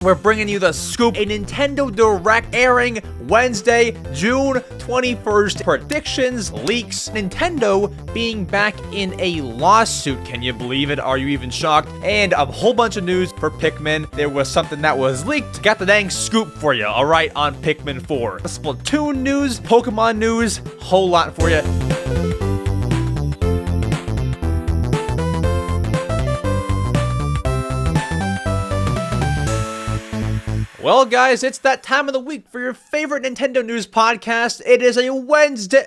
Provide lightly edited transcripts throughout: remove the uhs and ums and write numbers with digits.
We're bringing you the scoop, a Nintendo Direct airing Wednesday, June 21st. Predictions, leaks, Nintendo being back in a lawsuit. Can you believe it? Are you even shocked? And a whole bunch of news for Pikmin. There was something that was leaked. Got the dang scoop for you, all right, on Pikmin 4. Splatoon news, Pokemon news, whole lot for you. Well, guys, it's that time of the week for your favorite Nintendo news podcast. It is a Wednesday.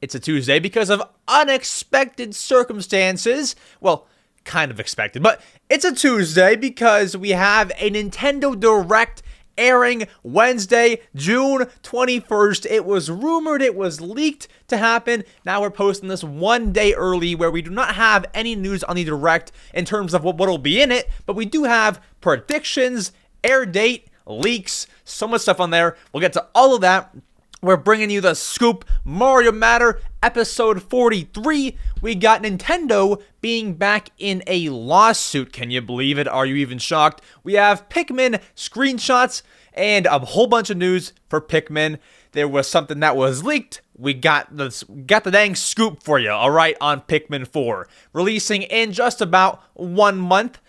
It's a Tuesday because of unexpected circumstances. Well, kind of expected, but it's a Tuesday because we have a Nintendo Direct airing Wednesday, June 21st. It was rumored, it was leaked to happen. Now we're posting this one day early where we do not have any news on the Direct in terms of what will be in it, but we do have predictions, air date, leaks, so much stuff on there. We'll get to all of that. We're bringing you the scoop. Mario Matter, episode 43. We got Nintendo being back in a lawsuit. Can you believe it? Are you even shocked? We have Pikmin screenshots and a whole bunch of news for Pikmin. There was something that was leaked. We got the dang scoop for you, all right, on Pikmin 4. Releasing in just about 1 month.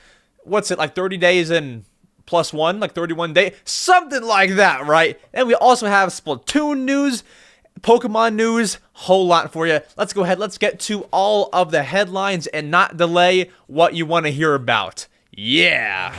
What's it, like 30 days and plus one, like 31 days, something like that, right? And we also have Splatoon news, Pokemon news, whole lot for you. Let's go ahead, let's get to all of the headlines and not delay what you want to hear about. Yeah!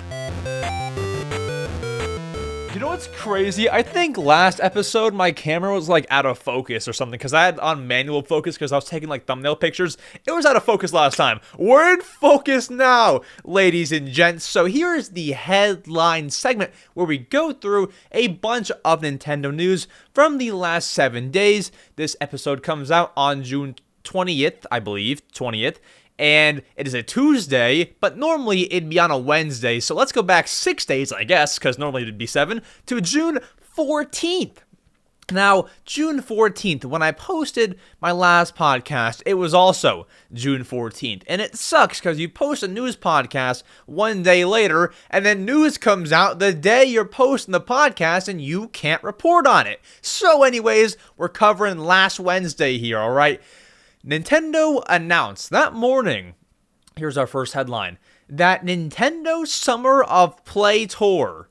You know what's crazy? I think last episode my camera was like out of focus or something because I had on manual focus because I was taking like thumbnail pictures. It was out of focus last time. We're in focus now, ladies and gents. So here's the headline segment where we go through a bunch of Nintendo news from the last 7 days. This episode comes out on June 20th, I believe, 20th. And it is a Tuesday, but normally it'd be on a Wednesday. So let's go back 6 days, I guess, because normally it'd be 7, to June 14th. Now, June 14th, when I posted my last podcast, it was also June 14th. And it sucks because you post a news podcast 1 day later, and then news comes out the day you're posting the podcast, and you can't report on it. So anyways, we're covering last Wednesday here, all right? Nintendo announced that morning, here's our first headline, that Nintendo Summer of Play Tour.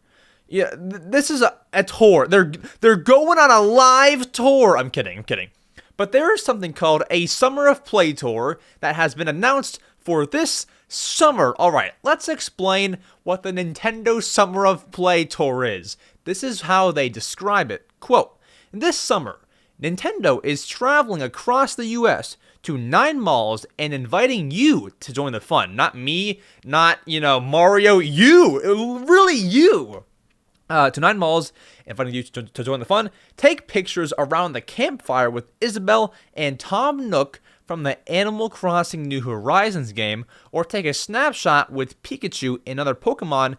Yeah, this is a tour. They're going on a live tour. I'm kidding. But there is something called a Summer of Play Tour that has been announced for this summer. All right, let's explain what the Nintendo Summer of Play Tour is. This is how they describe it. Quote, this summer, Nintendo is traveling across the U.S. to 9 malls and inviting you to join the fun. Not me, not, Mario, you. Really you. To 9 malls, inviting you to join the fun. Take pictures around the campfire with Isabelle and Tom Nook from the Animal Crossing New Horizons game, or take a snapshot with Pikachu and other Pokemon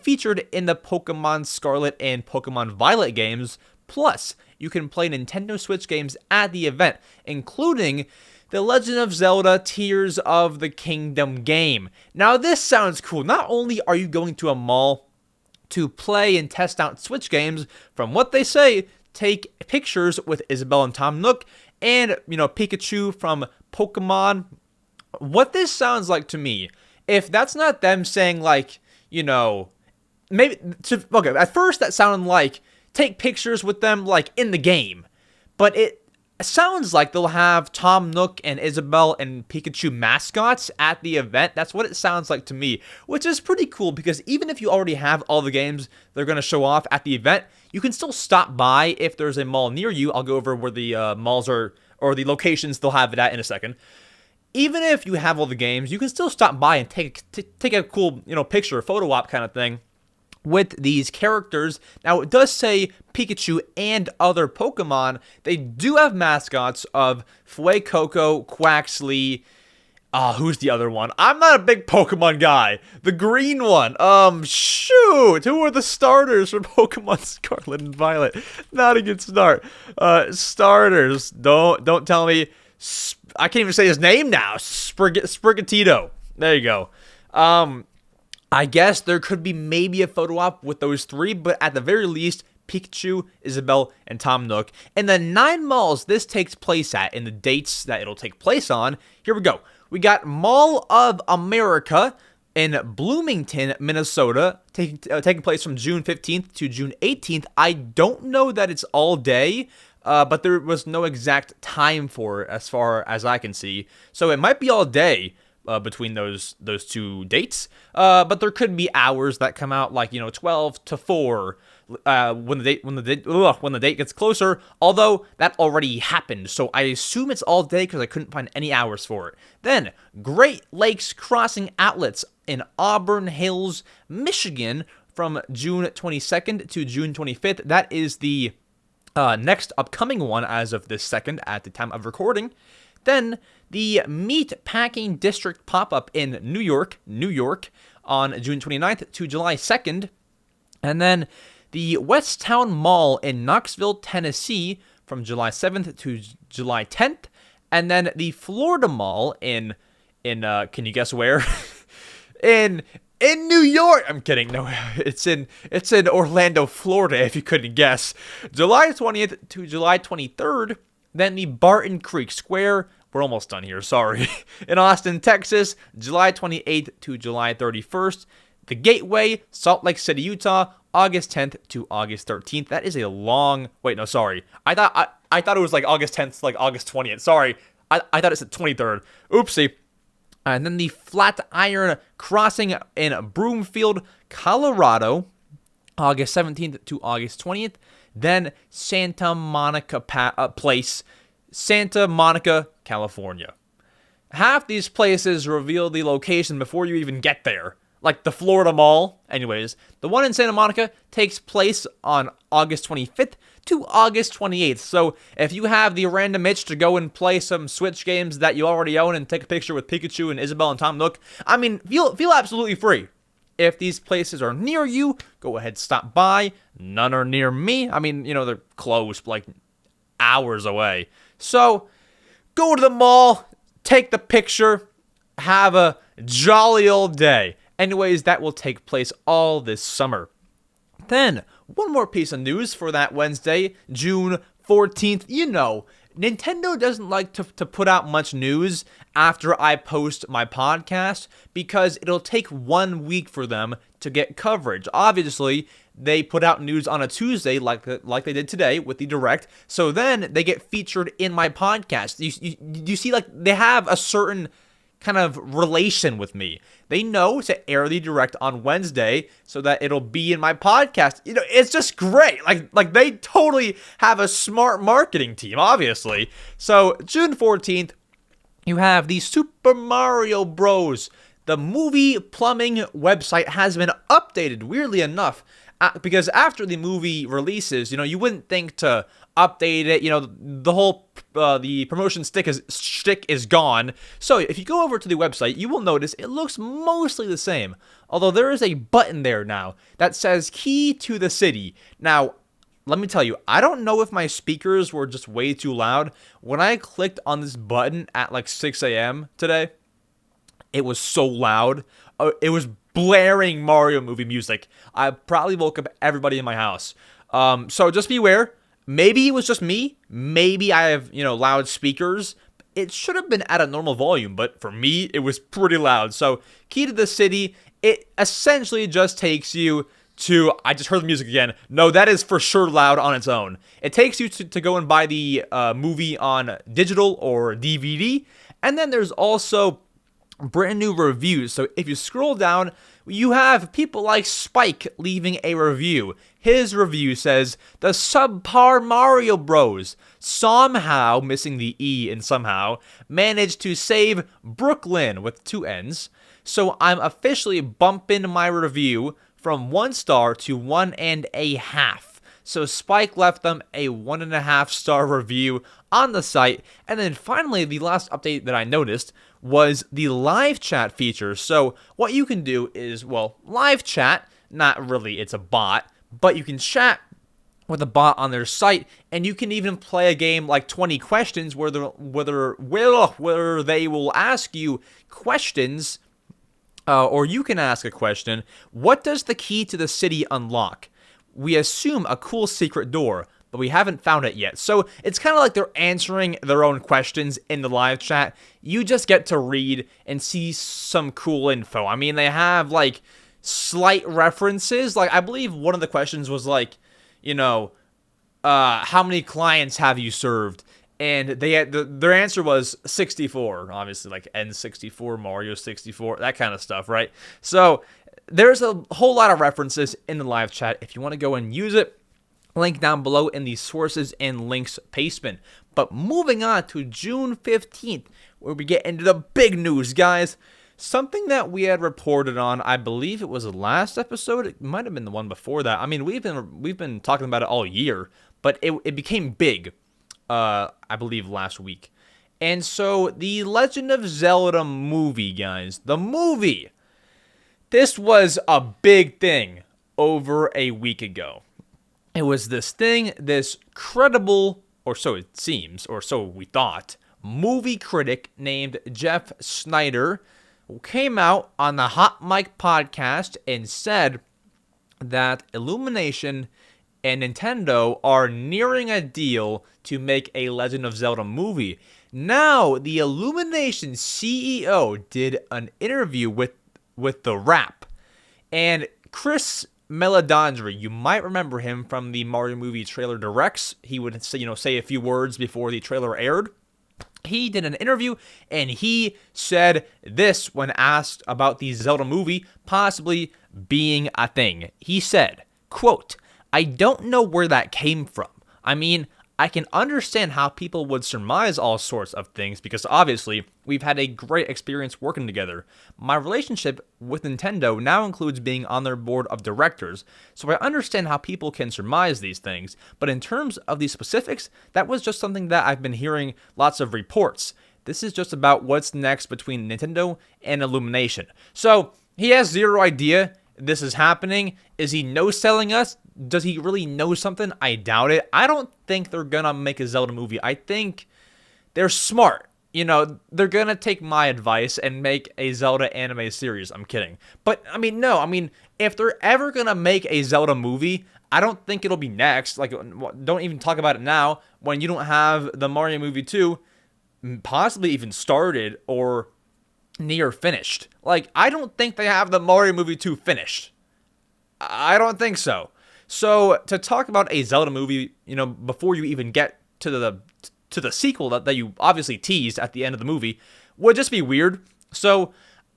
featured in the Pokemon Scarlet and Pokemon Violet games. Plus, you can play Nintendo Switch games at the event, including The Legend of Zelda Tears of the Kingdom game. Now, this sounds cool. Not only are you going to a mall to play and test out Switch games, from what they say, take pictures with Isabelle and Tom Nook and, Pikachu from Pokemon. What this sounds like to me, if that's not them saying, like, maybe, okay, at first that sounded like take pictures with them, like, in the game. But it sounds like they'll have Tom Nook and Isabelle and Pikachu mascots at the event. That's what it sounds like to me, which is pretty cool because even if you already have all the games they're going to show off at the event, you can still stop by if there's a mall near you. I'll go over where the malls are, or the locations they'll have it at in a second. Even if you have all the games, you can still stop by and take a cool, picture, photo op kind of thing with these characters. Now, it does say Pikachu and other Pokemon. They do have mascots of Fuecoco, Quaxley. Who's the other one? I'm not a big Pokemon guy. The green one. Shoot. Who are the starters for Pokemon Scarlet and Violet? Not a good start. Starters. Don't tell me. I can't even say his name now. Sprigatito. There you go. I guess there could be maybe a photo op with those 3, but at the very least, Pikachu, Isabelle, and Tom Nook. And the 9 malls this takes place at, and the dates that it'll take place on, here we go. We got Mall of America in Bloomington, Minnesota, taking place from June 15th to June 18th. I don't know that it's all day, but there was no exact time for it as far as I can see. So it might be all day. Between those 2 dates, but there could be hours that come out, like 12 to 4 when the date gets closer. Although that already happened, so I assume it's all day because I couldn't find any hours for it. Then Great Lakes Crossing Outlets in Auburn Hills, Michigan, from June 22nd to June 25th. That is the next upcoming one as of this second at the time of recording. Then the Meat Packing District pop-up in New York, on June 29th to July 2nd. And then the Westtown Mall in Knoxville, Tennessee, from July 7th to July 10th. And then the Florida Mall in can you guess where? in New York. I'm kidding. No, it's in Orlando, Florida, if you couldn't guess. July 20th to July 23rd. Then the Barton Creek Square, we're almost done here, sorry, in Austin, Texas, July 28th to July 31st. The Gateway, Salt Lake City, Utah, August 10th to August 13th. That is a long, wait, no, sorry. I thought it was like August 10th to like August 20th. Sorry, I thought it said 23rd. Oopsie. And then the Flatiron Crossing in Broomfield, Colorado, August 17th to August 20th. Then Santa Monica Place, Santa Monica, California. Half these places reveal the location before you even get there. Like the Florida Mall. Anyways, the one in Santa Monica takes place on August 25th to August 28th. So if you have the random itch to go and play some Switch games that you already own and take a picture with Pikachu and Isabelle and Tom Nook, I mean, feel absolutely free. If these places are near you, go ahead, stop by. None are near me. I mean, they're close, like hours away. So, go to the mall, take the picture, have a jolly old day. Anyways, that will take place all this summer. Then, one more piece of news for that Wednesday, June 14th. Nintendo doesn't like to put out much news after I post my podcast because it'll take 1 week for them to get coverage. Obviously, they put out news on a Tuesday like they did today with the Direct, so then they get featured in my podcast. You see, like, they have a certain kind of relation with me. They know to air the Direct on Wednesday so that it'll be in my podcast. It's just great. Like they totally have a smart marketing team, obviously. So June 14th, you have the Super Mario Bros. The movie plumbing website has been updated, weirdly enough, because after the movie releases, you wouldn't think to update it. The whole the promotion shtick is gone. So if you go over to the website, you will notice it looks mostly the same. Although there is a button there now that says "Key to the City." Now, let me tell you, I don't know if my speakers were just way too loud. When I clicked on this button at like 6 a.m. today, it was so loud. It was blaring Mario movie music. I probably woke up everybody in my house. So just beware. Maybe it was just me. Maybe I have, loud speakers. It should have been at a normal volume, but for me, it was pretty loud. So, Key to the City, it essentially just takes you to, I just heard the music again. No, that is for sure loud on its own. It takes you to go and buy the movie on digital or DVD. And then there's also brand new reviews. So if you scroll down, you have people like Spike leaving a review. His review says, "The subpar Mario Bros. Somehow," missing the E in somehow, "managed to save Brooklyn," with 2 N's. So I'm officially bumping my review from 1 star to 1.5. So Spike left them a 1.5 star review on the site. And then finally, the last update that I noticed was the live chat feature. So what you can do is, live chat, not really, it's a bot, but you can chat with a bot on their site, and you can even play a game like 20 questions where they will ask you questions or you can ask a question. What does the key to the city unlock? We assume a cool secret door, but we haven't found it yet. So it's kind of like they're answering their own questions in the live chat. You just get to read and see some cool info. I mean, they have like slight references. Like, I believe one of the questions was like, how many clients have you served? And they had their answer was 64, obviously, like N64, Mario 64, that kind of stuff, right? So there's a whole lot of references in the live chat. If you want to go and use it, link down below in the sources and links pastement. But moving on to June 15th, where we get into the big news, guys. Something that we had reported on, I believe it was the last episode. It might have been the one before that. I mean, we've been talking about it all year, but it became big. I believe last week. And so the Legend of Zelda movie, guys, the movie, this was a big thing over a week ago. It was this credible, or so it seems, or so we thought, movie critic named Jeff Snyder came out on the Hot Mic podcast and said that Illumination and Nintendo are nearing a deal to make a Legend of Zelda movie. Now, the Illumination CEO did an interview with The Wrap. And Chris Meledandri, you might remember him from the Mario movie trailer directs. He would say a few words before the trailer aired. He did an interview, and he said this when asked about the Zelda movie possibly being a thing. He said, quote, "I don't know where that came from. I mean, I can understand how people would surmise all sorts of things because obviously we've had a great experience working together. My relationship with Nintendo now includes being on their board of directors, so I understand how people can surmise these things. But in terms of the specifics, that was just something that I've been hearing lots of reports. This is just about what's next between Nintendo and Illumination." So he has zero idea this is happening. Is he no-selling us? Does he really know something? I doubt it. I don't think they're gonna make a Zelda movie. I think they're smart. They're gonna take my advice and make a Zelda anime series. I'm kidding. But, no. If they're ever gonna make a Zelda movie, I don't think it'll be next. Like, don't even talk about it now when you don't have the Mario movie 2 possibly even started or near finished. Like, I don't think they have the Mario movie 2 finished. I don't think so. So to talk about a Zelda movie, before you even get to the sequel that you obviously teased at the end of the movie would just be weird. So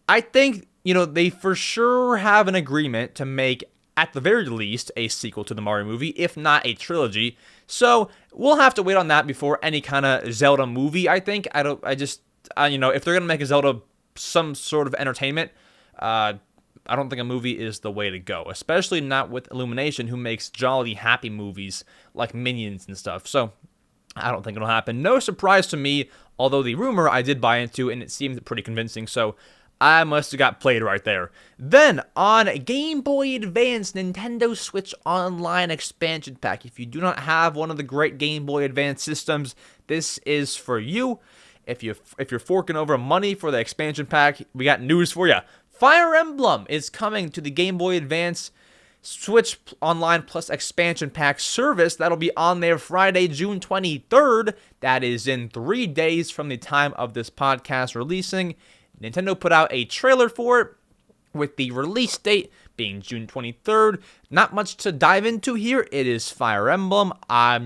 I think, they for sure have an agreement to make, at the very least, a sequel to the Mario movie, if not a trilogy. So we'll have to wait on that before any kind of Zelda movie, I think. If they're going to make a Zelda some sort of entertainment, I don't think a movie is the way to go, especially not with Illumination, who makes jolly, happy movies like Minions and stuff. So I don't think it'll happen. No surprise to me, although the rumor I did buy into, and it seemed pretty convincing, so I must have got played right there. Then, on Game Boy Advance Nintendo Switch Online Expansion Pack. If you do not have one of the great Game Boy Advance systems, this is for you. If you're forking over money for the expansion pack, we got news for you. Fire Emblem is coming to the Game Boy Advance Switch Online Plus Expansion Pack service. That'll be on there Friday, June 23rd. That is in 3 days from the time of this podcast releasing. Nintendo put out a trailer for it with the release date being June 23rd. Not much to dive into here. It is Fire Emblem. I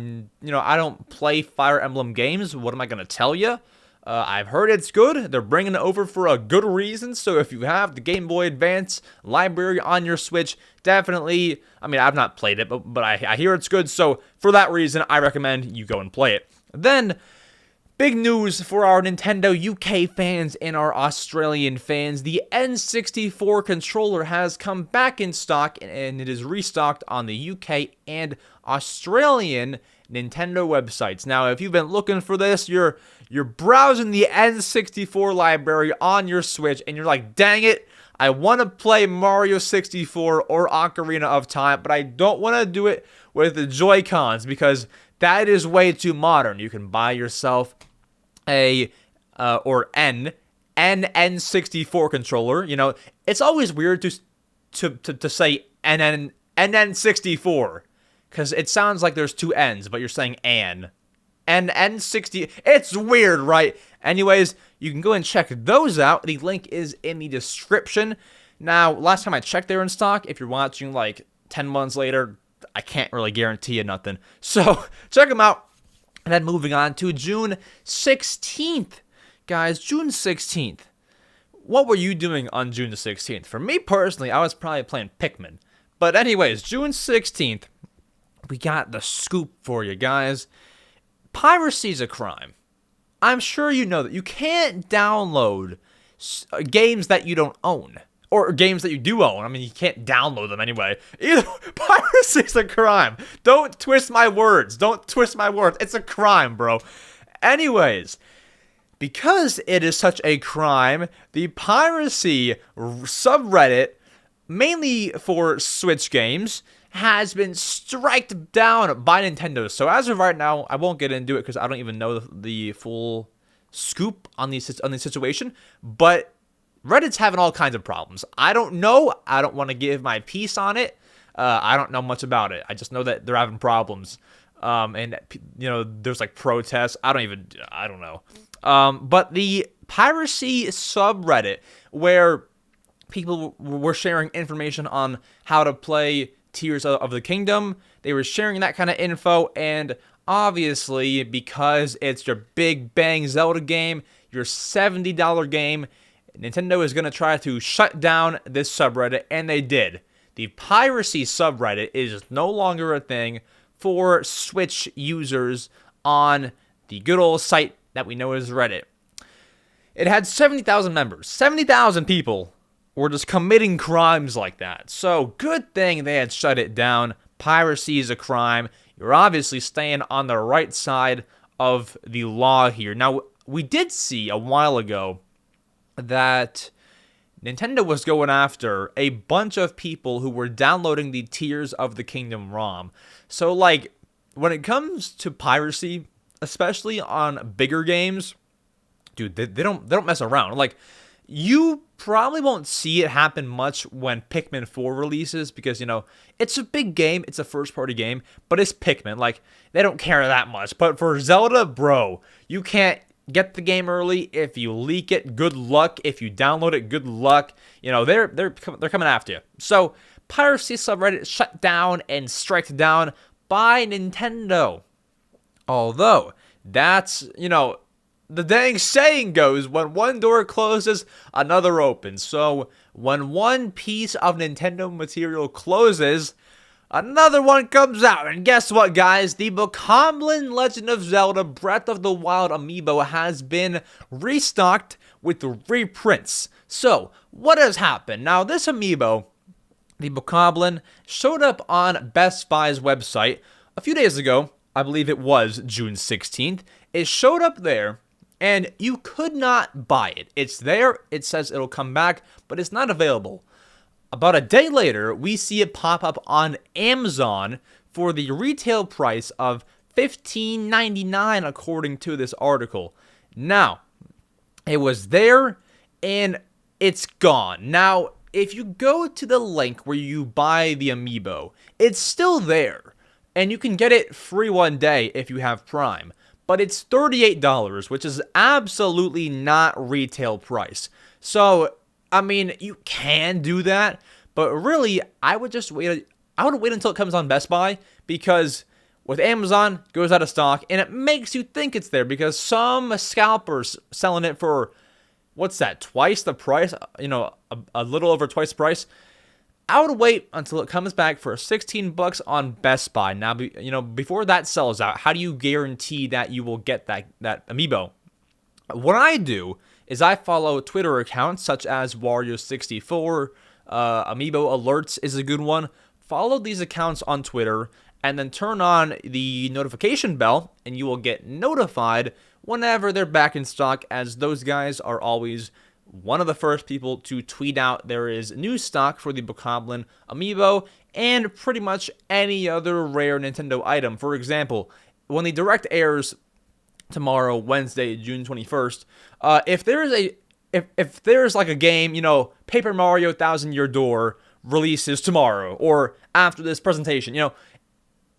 don't play Fire Emblem games. What am I going to tell you? I've heard it's good. They're bringing it over for a good reason. So if you have the Game Boy Advance library on your Switch, definitely, I've not played it, but I hear it's good. So for that reason, I recommend you go and play it. Then, big news for our Nintendo UK fans and our Australian fans. The N64 controller has come back in stock, and it is restocked on the UK and Australian Nintendo websites. Now, if you've been looking for this, you're browsing the N64 library on your Switch, and you're like, dang it, I want to play Mario 64 or Ocarina of Time, but I don't want to do it with the Joy-Cons because that is way too modern. You can buy yourself an N64 controller. You know, it's always weird to say N64 because it sounds like there's two N's, but you're saying N60. It's weird, right? Anyways, you can go and check those out. The link is in the description. Now, last time I checked, they're in stock. If you're watching like 10 months later, I can't really guarantee you nothing. So check them out. And then moving on to June 16th. Guys, June 16th. What were you doing on June 16th? For me personally, I was probably playing Pikmin. But anyways, June 16th, we got the scoop for you guys. Piracy is a crime. I'm sure you know that you can't download games that you don't own. Or games that you do own. I mean, you can't download them anyway. Either piracy is a crime. Don't twist my words. Don't twist my words. It's a crime, bro. Anyways, because it is such a crime, the Piracy subreddit, mainly for Switch games, has been striked down by Nintendo. So as of right now, I won't get into it because I don't even know the full scoop on the situation. But Reddit's having all kinds of problems. I don't know. I don't want to give my piece on it. I don't know much about it. I just know that they're having problems. And, you know, there's like protests. I don't know. But the Piracy subreddit, where people were sharing information on how to play Tears of the Kingdom, they were sharing that kind of info, and obviously, because it's your big bang Zelda game, your $70 game, Nintendo is going to try to shut down this subreddit, and they did. The Piracy subreddit is no longer a thing for Switch users on the good old site that we know as Reddit. It had 70,000 members. 70,000 people were just committing crimes like that. So, good thing they had shut it down. Piracy is a crime. You're obviously staying on the right side of the law here. Now, we did see a while ago that Nintendo was going after a bunch of people who were downloading the Tears of the Kingdom ROM. So, like, when it comes to piracy, especially on bigger games, dude, they don't mess around. Like, you probably won't see it happen much when Pikmin 4 releases because, you know, it's a big game, it's a first-party game, but it's Pikmin. Like, they don't care that much. But for Zelda, bro, you can't get the game early. If you leak it, good luck. If you download it, good luck. You know, they're coming after you. So, Piracy subreddit shut down and striked down by Nintendo. Although, that's, you know, the dang saying goes, when one door closes, another opens. So, when one piece of Nintendo material closes, another one comes out. And guess what, guys? The Bokoblin Legend of Zelda Breath of the Wild amiibo has been restocked with reprints. So, what has happened? Now, this amiibo, the Bokoblin, showed up on Best Buy's website a few days ago. I believe it was June 16th. It showed up there, and you could not buy it. It's there. It says it'll come back, but it's not available. About a day later, we see it pop up on Amazon for the retail price of $15.99, according to this article. Now, it was there, and it's gone. Now, if you go to the link where you buy the amiibo, it's still there. And you can get it free one day if you have Prime. But it's $38, which is absolutely not retail price. So, I mean, you can do that. But really, I would just wait. I would wait until it comes on Best Buy. Because with Amazon, it goes out of stock. And it makes you think it's there. Because some scalpers selling it for, what's that, twice the price? You know, a little over twice the price. I would wait until it comes back for $16 on Best Buy. Now, you know, before that sells out, how do you guarantee that you will get that amiibo? What I do is I follow Twitter accounts such as Wario64, Amiibo Alerts is a good one. Follow these accounts on Twitter and then turn on the notification bell, and you will get notified whenever they're back in stock, as those guys are always one of the first people to tweet out there is new stock for the Bokoblin amiibo and pretty much any other rare Nintendo item. For example, when the Direct airs tomorrow, Wednesday, June 21st, if there is if there's like a game, you know, Paper Mario Thousand Year Door releases tomorrow or after this presentation, you know,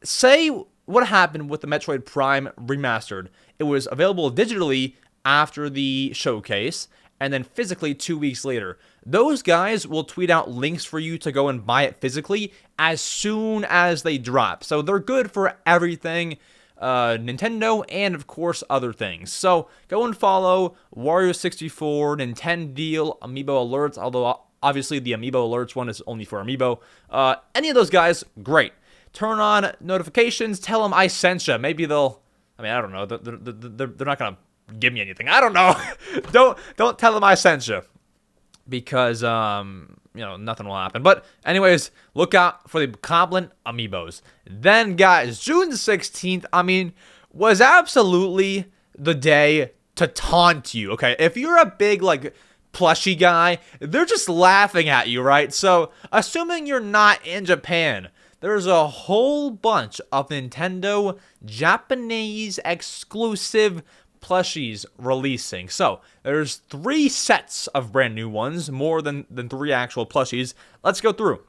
say what happened with the Metroid Prime Remastered. It was available digitally after the showcase, and then physically 2 weeks later. Those guys will tweet out links for you to go and buy it physically as soon as they drop. So they're good for everything, Nintendo, and of course other things. So go and follow Wario64, Nintendo, Amiibo Alerts, although obviously the Amiibo Alerts one is only for Amiibo. Any of those guys, great. Turn on notifications, tell them I sent you. Maybe they'll, I mean, I don't know, they're not going to give me anything. I don't know. don't tell them I sent you, because you know, nothing will happen. But anyways, look out for the Bokoblin amiibos. Then guys, June 16th, I mean, was absolutely the day to taunt you. Okay, if you're a big like plushie guy, they're just laughing at you, right? So assuming you're not in Japan, there's a whole bunch of Nintendo Japanese exclusive plushies releasing. So there's 3 sets of brand new ones, more than 3 actual plushies. Let's go through.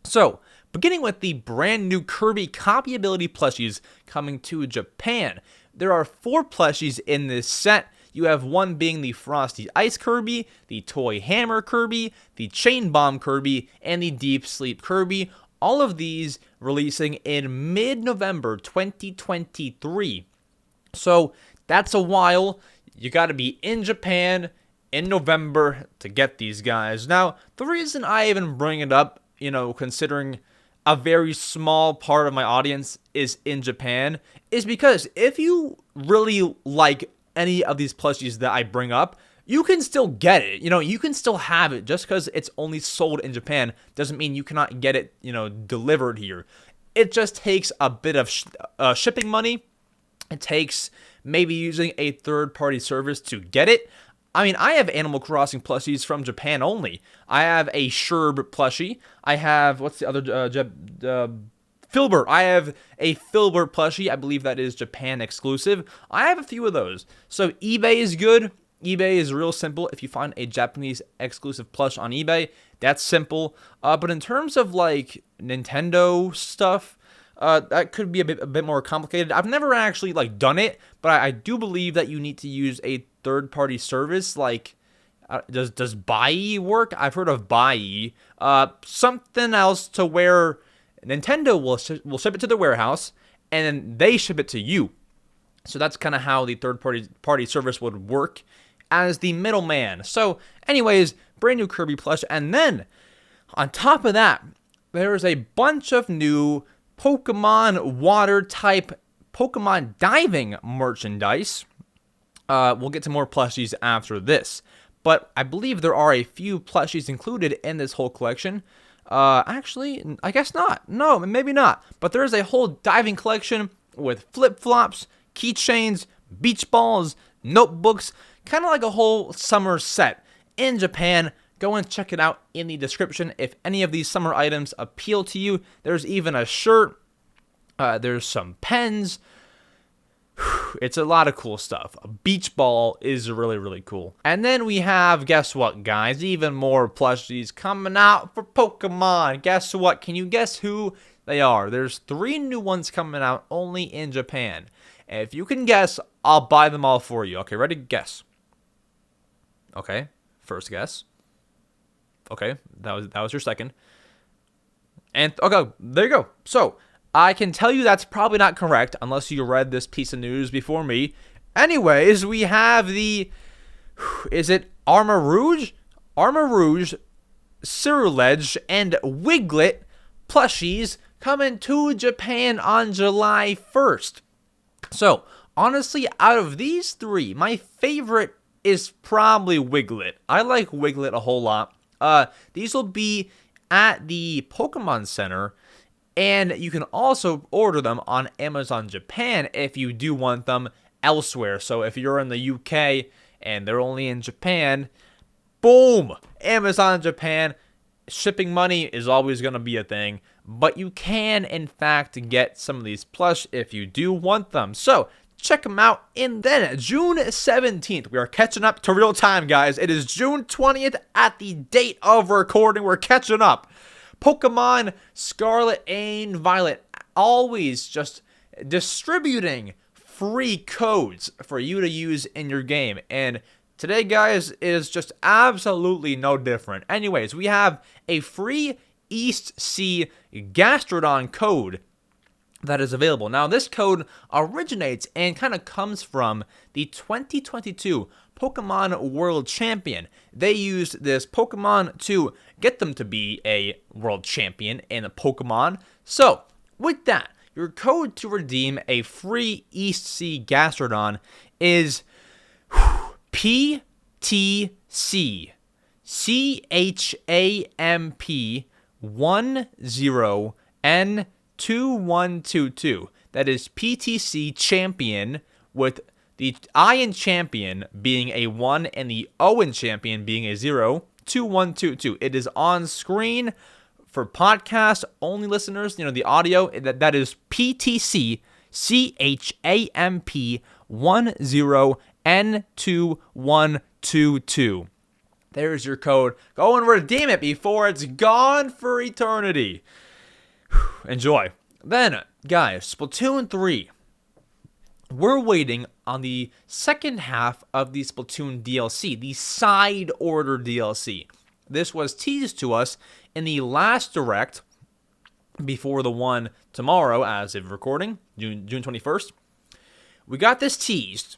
So beginning with the brand new Kirby copyability plushies coming to Japan. There are 4 plushies in this set. You have one being the Frosty Ice Kirby, the Toy Hammer Kirby, the Chain Bomb Kirby, and the Deep Sleep Kirby. All of these releasing in mid-November 2023. So that's a while. You got to be in Japan in November to get these guys. Now, the reason I even bring it up, you know, considering a very small part of my audience is in Japan, is because if you really like any of these plushies that I bring up, you can still get it. You know, you can still have it. Just because it's only sold in Japan doesn't mean you cannot get it, you know, delivered here. It just takes a bit of shipping money. It takes maybe using a third-party service to get it. I mean, I have Animal Crossing plushies from Japan only. I have a Sherb plushie. I have, what's the other, Filbert. I have a Filbert plushie. I believe that is Japan exclusive. I have a few of those. So eBay is good. eBay is real simple. If you find a Japanese exclusive plush on eBay, that's simple. But in terms of like Nintendo stuff, that could be a bit more complicated. I've never actually like done it, but I do believe that you need to use a third-party service. Like, does Buy work? I've heard of Buy. Something else to where Nintendo will ship it to the warehouse and then they ship it to you. So that's kind of how the third-party service would work as the middleman. So, anyways, brand new Kirby plush, and then on top of that, there's a bunch of new Pokemon water type Pokemon diving merchandise. We'll get to more plushies after this, but I believe there are a few plushies included in this whole collection. Actually, I guess not. No, maybe not. But there is a whole diving collection with flip-flops, keychains, beach balls, notebooks, kind of like a whole summer set in Japan. Go and check it out in the description if any of these summer items appeal to you. There's even a shirt. There's some pens. It's a lot of cool stuff. A beach ball is really, really cool. And then we have, guess what, guys? Even more plushies coming out for Pokemon. Guess what? Can you guess who they are? There's 3 new ones coming out only in Japan. And if you can guess, I'll buy them all for you. Okay, ready? Guess. Okay, first guess. Okay, that was your second. And okay, there you go. So I can tell you that's probably not correct unless you read this piece of news before me. Anyways, we have the, is it Armor Rouge? Armor Rouge, Ceruledge, and Wiglet plushies coming to Japan on July 1st. So honestly, out of these 3, my favorite is probably Wiglet. I like Wiglet a whole lot. These will be at the Pokemon Center, and you can also order them on Amazon Japan if you do want them elsewhere. So if you're in the UK and they're only in Japan, boom, Amazon Japan. Shipping money is always going to be a thing, but you can, in fact, get some of these plush if you do want them. So check them out. And then June 17th, we are catching up to real time, guys. It is June 20th at the date of recording. We're catching up. Pokemon Scarlet and Violet, always just distributing free codes for you to use in your game. And today, guys, is just absolutely no different. Anyways, we have a free East Sea Gastrodon code that is available. Now, this code originates and kind of comes from the 2022 Pokemon World Champion. They used this Pokemon to get them to be a World Champion in Pokemon. So, with that, your code to redeem a free East Sea Gastrodon is PTC CHAMP10N2122. That is PTC Champion, with the I in Champion being a 1 and the O in Champion being a 0, 2122. It is on screen for podcast only listeners. The audio, that is PTC CHAMP10N2122. There's your code. Go and redeem it before it's gone for eternity. Enjoy. Then, guys, Splatoon 3. We're waiting on the second half of the Splatoon DLC, the side order DLC. This was teased to us in the last Direct before the one tomorrow, as of recording, June 21st. We got this teased,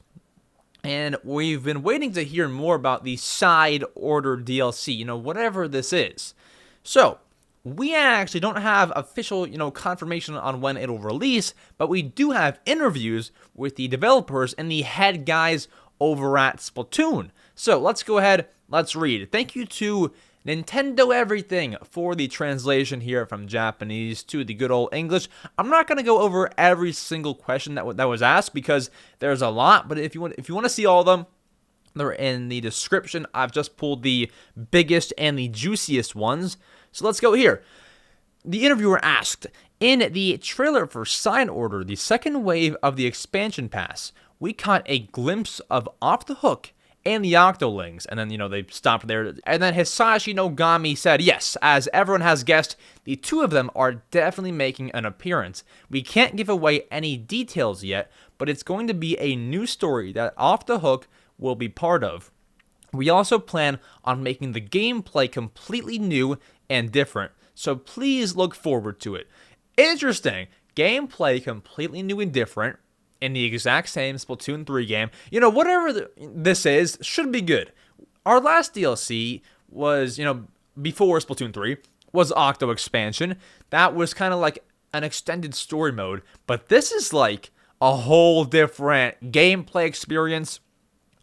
and we've been waiting to hear more about the side order DLC, whatever this is. So, we actually don't have official, confirmation on when it'll release, but we do have interviews with the developers and the head guys over at Splatoon. So, let's go ahead, let's read. Thank you to Nintendo Everything for the translation here from Japanese to the good old English. I'm not going to go over every single question that was asked because there's a lot, but if you want to see all of them, they're in the description. I've just pulled the biggest and the juiciest ones. So let's go here. The interviewer asked, in the trailer for Side Order, the second wave of the expansion pass, we caught a glimpse of Off the Hook and the Octolings, and then, they stopped there. And then Hisashi Nogami said, yes, as everyone has guessed, the two of them are definitely making an appearance. We can't give away any details yet, but it's going to be a new story that Off the Hook will be part of. We also plan on making the gameplay completely new and different, so please look forward to it. Interesting. Gameplay completely new and different in the exact same Splatoon 3 game. Whatever this is, should be good. Our last DLC was, before Splatoon 3, was Octo Expansion. That was kind of like an extended story mode, but this is like a whole different gameplay experience,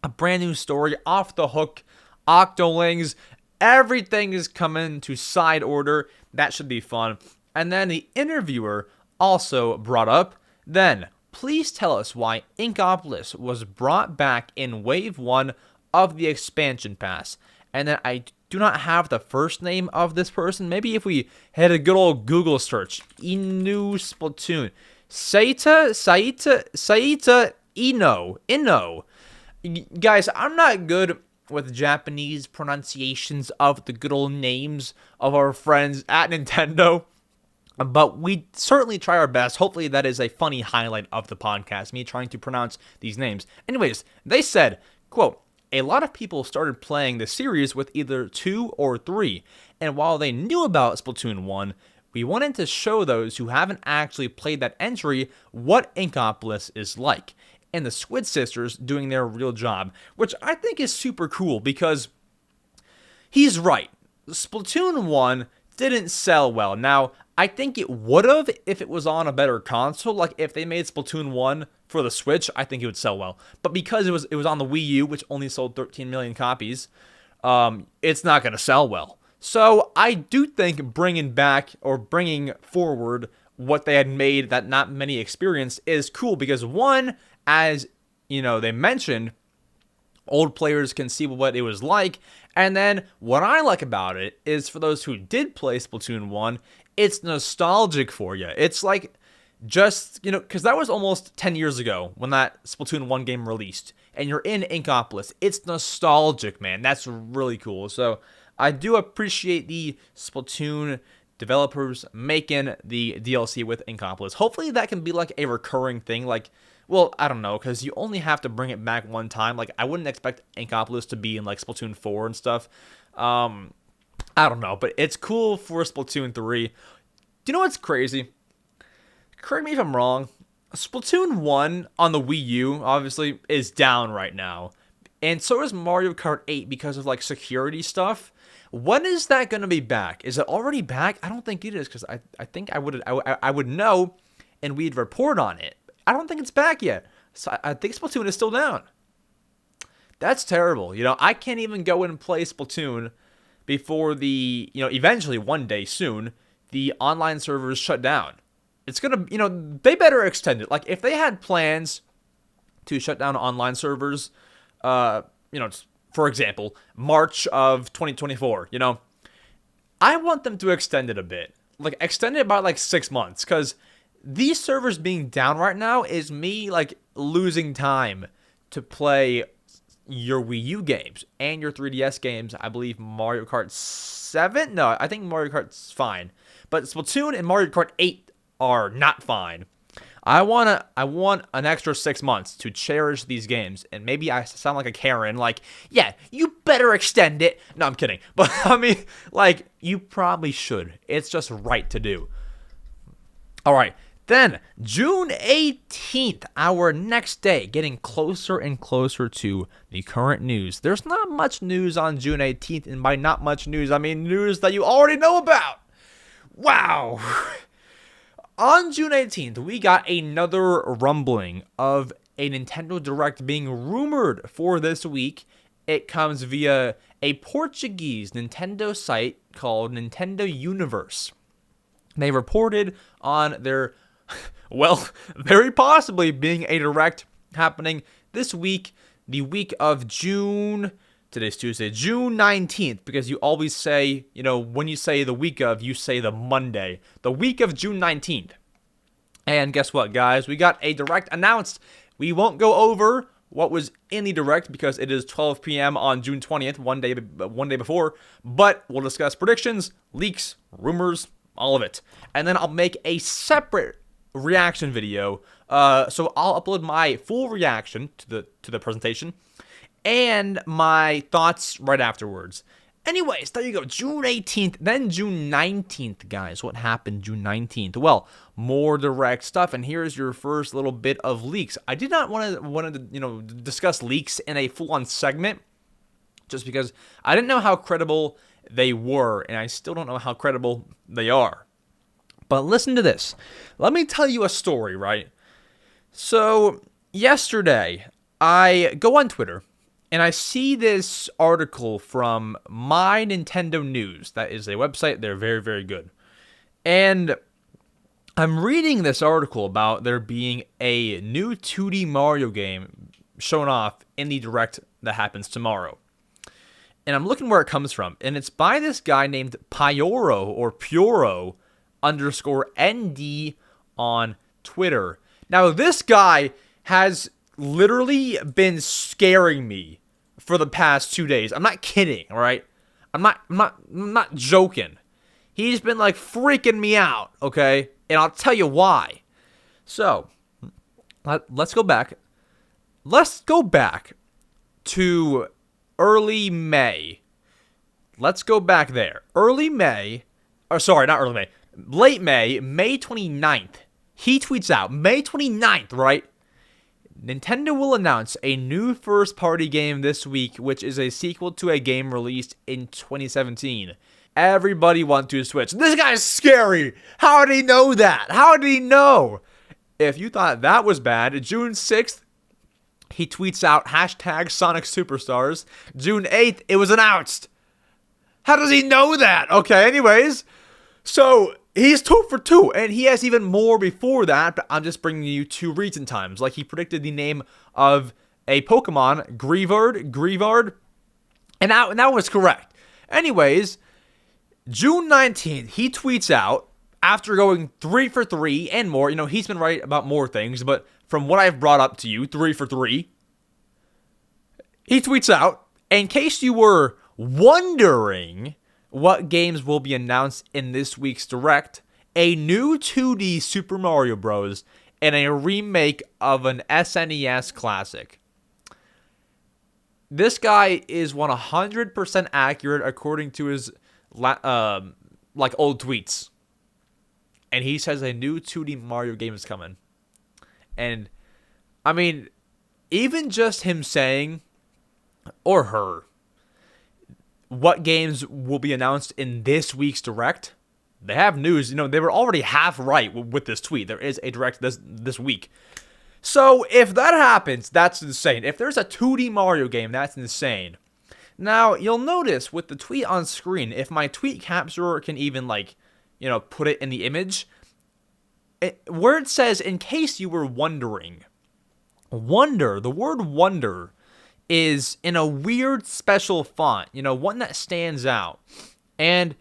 a brand new story, Off the Hook, Octolings, everything is coming to Side Order. That should be fun. And then the interviewer also brought up, then, please tell us why Inkopolis was brought back in Wave 1 of the expansion pass. And then I do not have the first name of this person. Maybe if we had a good old Google search. Inu Splatoon. Saita Ino. Guys, I'm not good with Japanese pronunciations of the good old names of our friends at Nintendo, but we certainly try our best. Hopefully that is a funny highlight of the podcast, me trying to pronounce these names. Anyways, they said, quote, a lot of people started playing the series with either 2 or 3, and while they knew about Splatoon 1, we wanted to show those who haven't actually played that entry what Inkopolis is like, and the Squid Sisters doing their real job, which I think is super cool because he's right. Splatoon 1 didn't sell well. Now, I think it would have if it was on a better console. Like, if they made Splatoon 1 for the Switch, I think it would sell well. But because it was on the Wii U, which only sold 13 million copies, it's not going to sell well. So, I do think bringing forward what they had made that not many experienced is cool because, one, as they mentioned, old players can see what it was like, and then what I like about it is for those who did play Splatoon 1, it's nostalgic for you. It's like just, because that was almost 10 years ago when that Splatoon 1 game released, and you're in Inkopolis. It's nostalgic, man. That's really cool. So I do appreciate the Splatoon developers making the DLC with Inkopolis. Hopefully that can be like a recurring thing. Like, well, I don't know, because you only have to bring it back one time. Like, I wouldn't expect Inkopolis to be in like Splatoon 4 and stuff. I don't know, but it's cool for Splatoon 3. Do you know what's crazy? Correct me if I'm wrong. Splatoon 1 on the Wii U, obviously, is down right now. And so is Mario Kart 8 because of, like, security stuff. When is that going to be back? Is it already back? I don't think it is, because I think I would know, and we'd report on it. I don't think it's back yet. So I think Splatoon is still down. That's terrible. I can't even go and play Splatoon before the, eventually one day soon, the online servers shut down. It's going to, they better extend it. Like, if they had plans to shut down online servers, for example, March of 2024, I want them to extend it a bit. Like, extend it by, like, 6 months, because these servers being down right now is me, like, losing time to play your Wii U games and your 3DS games. I believe Mario Kart 7? No, I think Mario Kart's fine. But Splatoon and Mario Kart 8 are not fine. I want an extra 6 months to cherish these games. And maybe I sound like a Karen, like, yeah, you better extend it. No, I'm kidding. But, I mean, like, you probably should. It's just right to do. All right. Then, June 18th, our next day, getting closer and closer to the current news. There's not much news on June 18th, and by not much news, I mean news that you already know about. Wow. On June 18th, we got another rumbling of a Nintendo Direct being rumored for this week. It comes via a Portuguese Nintendo site called Nintendo Universe. They reported on their, well, very possibly being a Direct happening this week, the week of June, today's Tuesday, June 19th, because you always say, when you say the week of, you say the Monday, the week of June 19th. And guess what, guys? We got a Direct announced. We won't go over what was in the Direct because it is 12 p.m. on June 20th, one day before, but we'll discuss predictions, leaks, rumors, all of it. And then I'll make a separate reaction video. So I'll upload my full reaction to the presentation and my thoughts right afterwards. Anyways, there you go. June 18th, then June 19th, guys. What happened June 19th? Well, more Direct stuff, and here's your first little bit of leaks. I did not want to discuss leaks in a full-on segment, just because I didn't know how credible they were, and I still don't know how credible they are. But listen to this. Let me tell you a story, right? So, yesterday, I go on Twitter, and I see this article from My Nintendo News. That is a website. They're very, very good. And I'm reading this article about there being a new 2D Mario game shown off in the Direct that happens tomorrow. And I'm looking where it comes from. And it's by this guy named Pyoro or Puro _ND on Twitter. Now, this guy has literally been scaring me for the past 2 days. I'm not kidding, all right? I'm not joking. He's been like freaking me out, okay? And I'll tell you why. So, let's go back. Let's go back to early May. Let's go back there. Early May, or sorry, not early May. Late May, May 29th. He tweets out, May 29th, right? Nintendo will announce a new first-party game this week, which is a sequel to a game released in 2017. Everybody wants to Switch. This guy's scary. How did he know that? How did he know? If you thought that was bad, June 6th, he tweets out hashtag Sonic Superstars. June 8th, it was announced. How does he know that? Okay, anyways. So, he's 2 for 2, and he has even more before that, but I'm just bringing you 2 recent times. Like, he predicted the name of a Pokemon, Greavard, and that was correct. Anyways, June 19th, he tweets out, after going 3 for 3 and more, he's been right about more things, but from what I've brought up to you, 3 for 3, he tweets out, in case you were wondering what games will be announced in this week's Direct, a new 2D Super Mario Bros. And a remake of an SNES classic. This guy is 100% accurate according to his old tweets. And he says a new 2D Mario game is coming. And, I mean, even just him saying, or her, what games will be announced in this week's Direct, they have news. They were already half right with this tweet. There is a Direct this week. So, if that happens, that's insane. If there's a 2D Mario game, that's insane. Now, you'll notice with the tweet on screen, if my tweet capturer can even, put it in the image, where it says, in case you were wondering, the word wonder is in a weird special font, one that stands out. And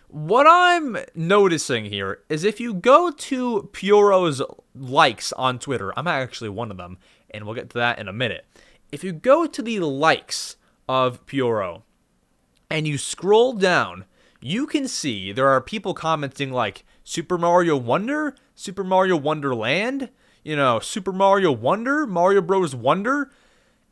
what I'm noticing here is if you go to Puro's likes on Twitter, I'm actually one of them, and we'll get to that in a minute. If you go to the likes of Puro and you scroll down, you can see there are people commenting like Super Mario Wonder, Super Mario Wonderland, Super Mario Wonder, Mario Bros. Wonder,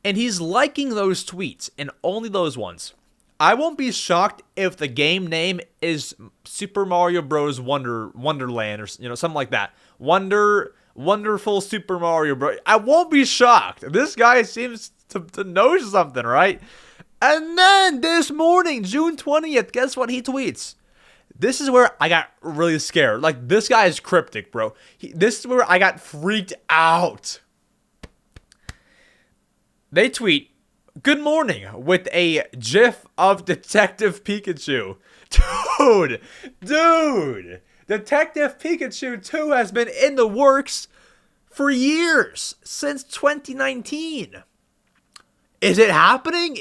and he's liking those tweets and only those ones. I won't be shocked if the game name is Super Mario Bros. Wonderland or something like that. Wonderful Super Mario Bros. I won't be shocked. This guy seems to know something, right? And then this morning, June 20th, guess what he tweets? This is where I got really scared. Like, this guy is cryptic, bro. This is where I got freaked out. They tweet, "Good morning," with a gif of Detective Pikachu. Dude, Detective Pikachu 2 has been in the works for years, since 2019. Is it happening?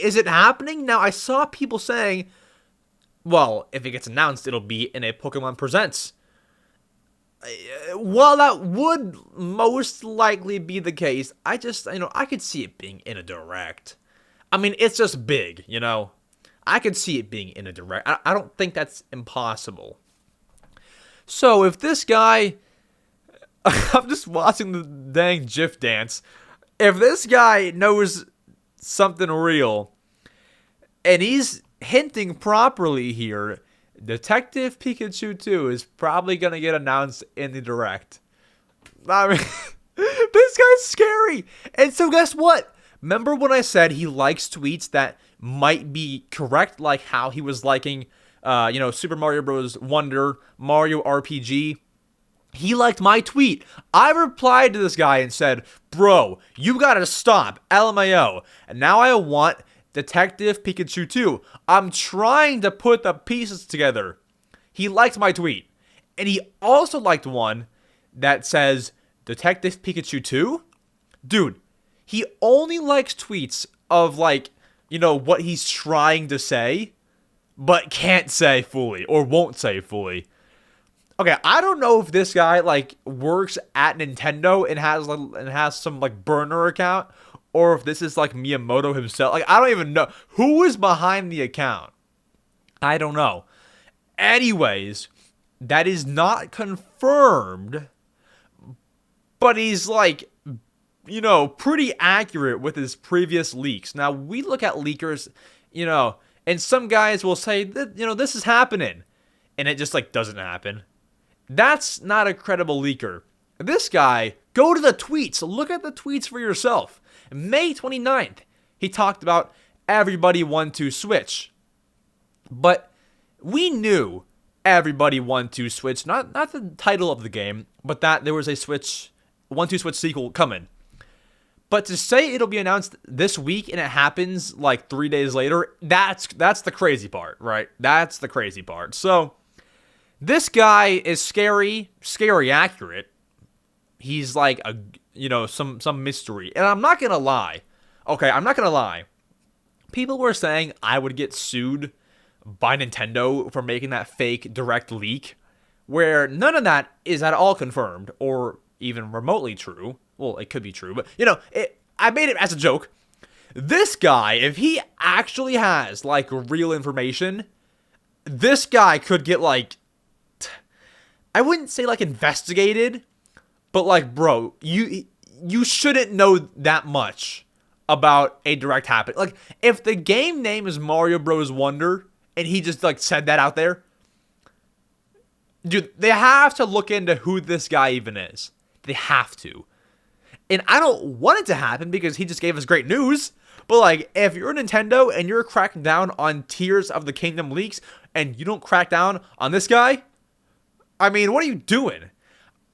Now, I saw people saying, well, if it gets announced, it'll be in a Pokemon Presents. While that would most likely be the case, I could see it being in a Direct. I mean, it's just big, I could see it being in a Direct. I don't think that's impossible. So, if this guy... I'm just watching the dang GIF dance. If this guy knows something real, and he's hinting properly here, Detective Pikachu 2 is probably going to get announced in the Direct. I mean, this guy's scary. And so guess what? Remember when I said he likes tweets that might be correct, like how he was liking, Super Mario Bros. Wonder, Mario RPG? He liked my tweet. I replied to this guy and said, "Bro, you gotta stop, LMAO. And now I want Detective Pikachu 2. I'm trying to put the pieces together." He liked my tweet. And he also liked one that says, Detective Pikachu 2? Dude, he only likes tweets of, what he's trying to say, but can't say fully, or won't say fully. Okay, I don't know if this guy, works at Nintendo and has some, burner account, or if this is, Miyamoto himself. I don't even know. Who is behind the account? I don't know. Anyways, that is not confirmed, but he's, pretty accurate with his previous leaks. Now, we look at leakers, and some guys will say that, this is happening, and it just, doesn't happen. That's not a credible leaker. This guy, go to the tweets. Look at the tweets for yourself. May 29th, he talked about everybody want to switch. But we knew everybody want to switch, not the title of the game, but that there was a Switch, 1-2-Switch sequel coming. But to say it'll be announced this week and it happens 3 days later, that's the crazy part, right? That's the crazy part. So, this guy is scary accurate. He's some mystery. And I'm not going to lie. Okay, I'm not going to lie. People were saying I would get sued by Nintendo for making that fake Direct leak where none of that is at all confirmed or even remotely true. Well, it could be true, but I made it as a joke. This guy, if he actually has like real information, this guy could get like, I wouldn't say like investigated, but like, bro, you shouldn't know that much about a direct happening. Like, if the game name is Mario Bros. Wonder and he just like said that out there, dude, they have to look into who this guy even is. They have to. And I don't want it to happen because he just gave us great news. But like, if you're Nintendo and you're cracking down on Tears of the Kingdom leaks and you don't crack down on this guy, I mean, what are you doing?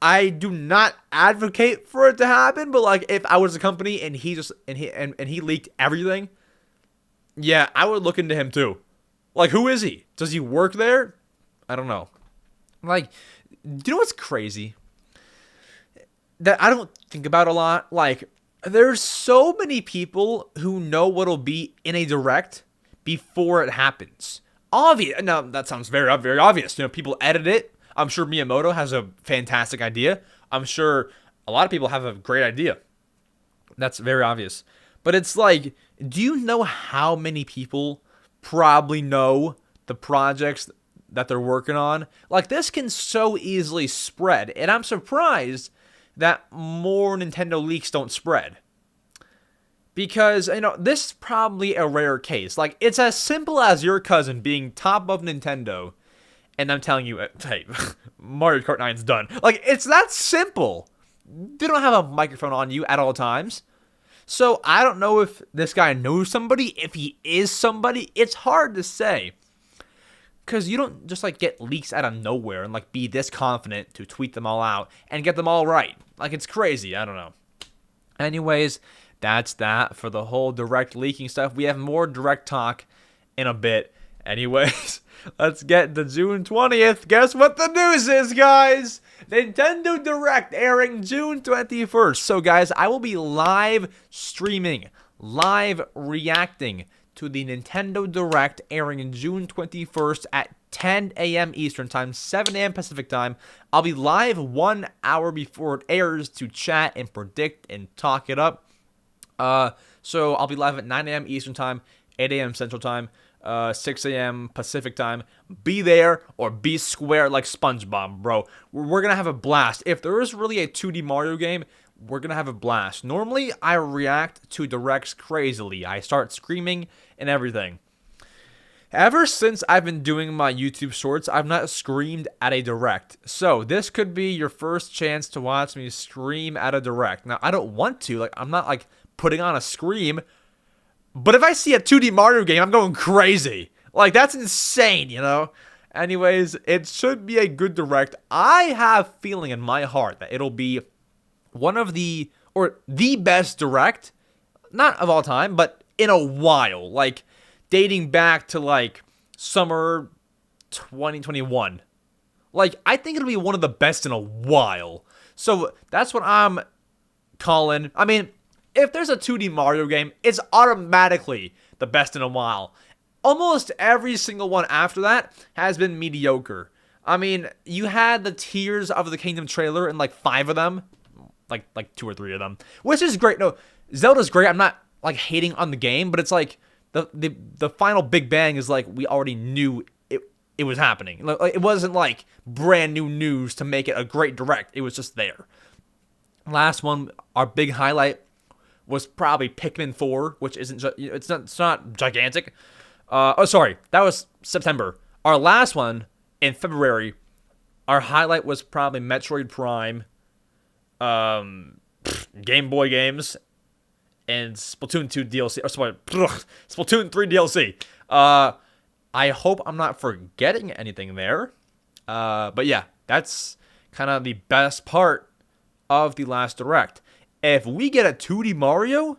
I do not advocate for it to happen, but like, if I was a company and he leaked everything, yeah, I would look into him too. Like, who is he? Does he work there? I don't know. Like, do you know what's crazy? That I don't think about a lot. Like, there's so many people who know what'll be in a direct before it happens. Obvious. Now, that sounds very, very obvious. People edit it. I'm sure Miyamoto has a fantastic idea. I'm sure a lot of people have a great idea. That's very obvious. But it's like, do you know how many people probably know the projects that they're working on? Like, this can so easily spread. And I'm surprised that more Nintendo leaks don't spread. Because, this is probably a rare case. Like, it's as simple as your cousin being top of Nintendo, and I'm telling you, hey, Mario Kart 9's done. Like, it's that simple. They don't have a microphone on you at all times. So, I don't know if this guy knows somebody. If he is somebody, it's hard to say. Because you don't just, like, get leaks out of nowhere and, like, be this confident to tweet them all out and get them all right. Like, it's crazy. I don't know. Anyways, that's that for the whole direct leaking stuff. We have more direct talk in a bit. Anyways, let's get to June 20th. Guess what the news is, guys? Nintendo Direct airing June 21st. So, guys, I will be live streaming, live reacting to the Nintendo Direct airing June 21st at 10 a.m. Eastern Time, 7 a.m. Pacific Time. I'll be live 1 hour before it airs to chat and predict and talk it up. So I'll be live at 9 a.m. Eastern Time, 8 a.m. Central Time, 6 a.m. Pacific Time. Be there or be square like SpongeBob, bro. We're going to have a blast. If there is really a 2D Mario game, we're going to have a blast. Normally, I react to directs crazily. I start screaming and everything. Ever since I've been doing my YouTube shorts, I've not screamed at a direct. So, this could be your first chance to watch me scream at a direct. Now, I don't want to. Like, I'm not, like, putting on a scream. But if I see a 2D Mario game, I'm going crazy. Like, that's insane, Anyways, it should be a good direct. I have feeling in my heart that it'll be one of the best direct, not of all time, but in a while, like dating back to like summer 2021. Like, I think it'll be one of the best in a while. So that's what I'm calling. I mean, if there's a 2D Mario game, it's automatically the best in a while. Almost every single one after that has been mediocre. I mean, you had the Tears of the Kingdom trailer and like 5 of them. Like 2 or 3 of them, which is great. No, Zelda's great. I'm not like hating on the game, but it's like the final big bang is like we already knew it was happening. Like, it wasn't like brand new news to make it a great direct. It was just there. Last one, our big highlight was probably Pikmin 4, which isn't it's not gigantic. Sorry, that was September. Our last one in February, our highlight was probably Metroid Prime. Game Boy games and Splatoon 2 DLC. Or sorry, Splatoon 3 DLC. I hope I'm not forgetting anything there. But yeah, that's kind of the best part of the last direct. If we get a 2D Mario,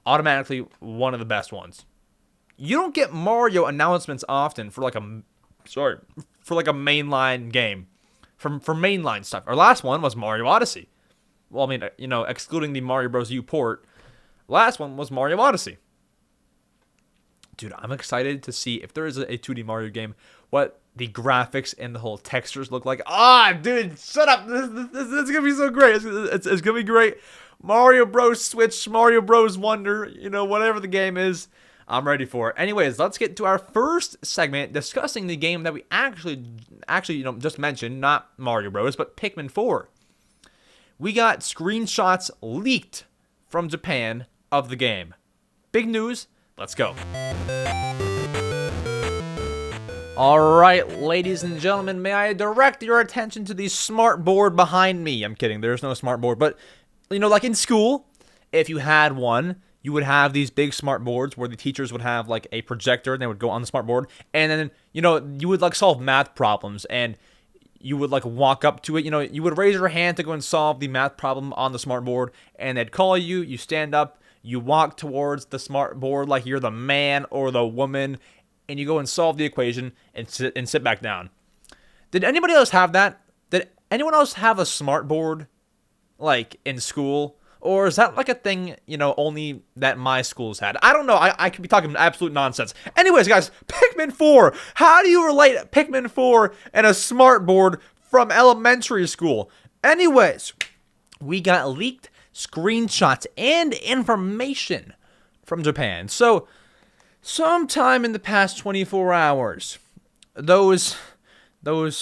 automatically one of the best ones. You don't get Mario announcements often for like a mainline game. For mainline stuff. Our last one was Mario Odyssey. Well, I mean, excluding the Mario Bros. U port, last one was Mario Odyssey. Dude, I'm excited to see if there is a 2D Mario game, what the graphics and the whole textures look like. Ah, dude, shut up. This is going to be so great. It's going to be great. Mario Bros. Switch, Mario Bros. Wonder, you know, whatever the game is, I'm ready for it. Anyways, let's get to our first segment discussing the game that we actually, you know, just mentioned, not Mario Bros., but Pikmin 4. We got screenshots leaked from Japan of the game. Big news. Let's go. Alright, ladies and gentlemen, may I direct your attention to the smart board behind me? I'm kidding, there's no smart board, but, you know, like in school, if you had one, you would have these big smart boards where the teachers would have, like, a projector, and they would go on the smart board, and then, you know, you would, like, solve math problems, and you would, like, walk up to it, you know, you would raise your hand to go and solve the math problem on the smart board, and they'd call you, you stand up, you walk towards the smart board like you're the man or the woman, and you go and solve the equation and sit back down. Did anybody else have that? Did anyone else have a smart board, like, in school? Or is that like a thing, you know, only that my schools had? I don't know. I could be talking absolute nonsense. Anyways, guys, Pikmin 4. How do you relate Pikmin 4 and a smart board from elementary school? Anyways, we got leaked screenshots and information from Japan. So, sometime in the past 24 hours, those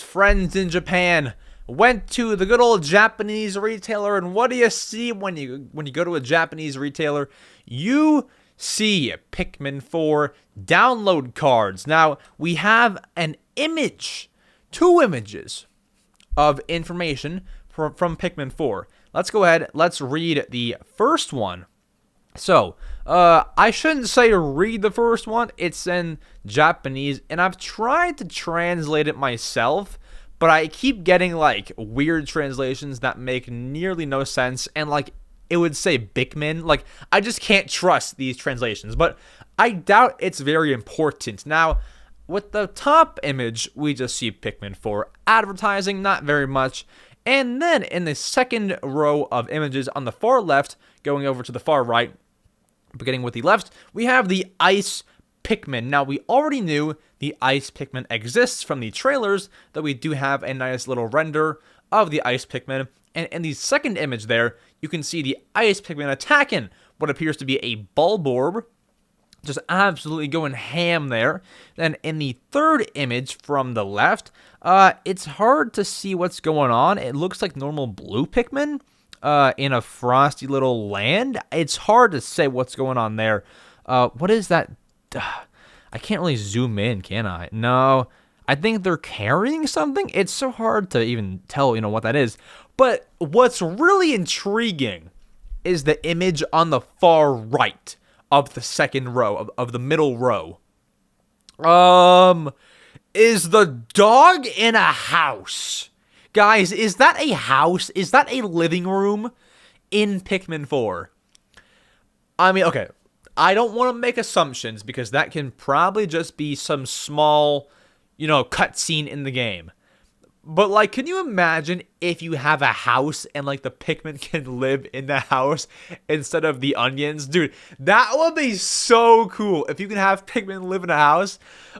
friends in Japan went to the good old Japanese retailer, and what do you see when you go to a Japanese retailer? You see Pikmin 4 download cards. Now, we have an image, 2 images of information from Pikmin 4. Let's go ahead, let's read the first one. So, I shouldn't say read the first one, it's in Japanese, and I've tried to translate it myself, but I keep getting, like, weird translations that make nearly no sense, and, like, it would say Pikmin. Like, I just can't trust these translations, but I doubt it's very important. Now, with the top image, we just see Pikmin 4 advertising, not very much, and then in the second row of images on the far left, going over to the far right, beginning with the left, we have the Ice Pikmin. Now, we already knew the Ice Pikmin exists from the trailers, though we do have a nice little render of the Ice Pikmin. And in the second image there, you can see the Ice Pikmin attacking what appears to be a Bulborb. Just absolutely going ham there. Then in the third image from the left, it's hard to see what's going on. It looks like normal blue Pikmin in a frosty little land. It's hard to say what's going on there. What is that? I can't really zoom in, can I? No, I think they're carrying something. It's so hard to even tell, you know, what that is. But what's really intriguing is the image on the far right of the second row, of the middle row. Is the dog in a house? Guys, is that a house? Is that a living room in Pikmin 4? I mean, okay, I don't want to make assumptions because that can probably just be some small, you know, cutscene in the game. But, like, can you imagine if you have a house and, like, the Pikmin can live in the house instead of the onions? Dude, that would be so cool if you can have Pikmin live in a house.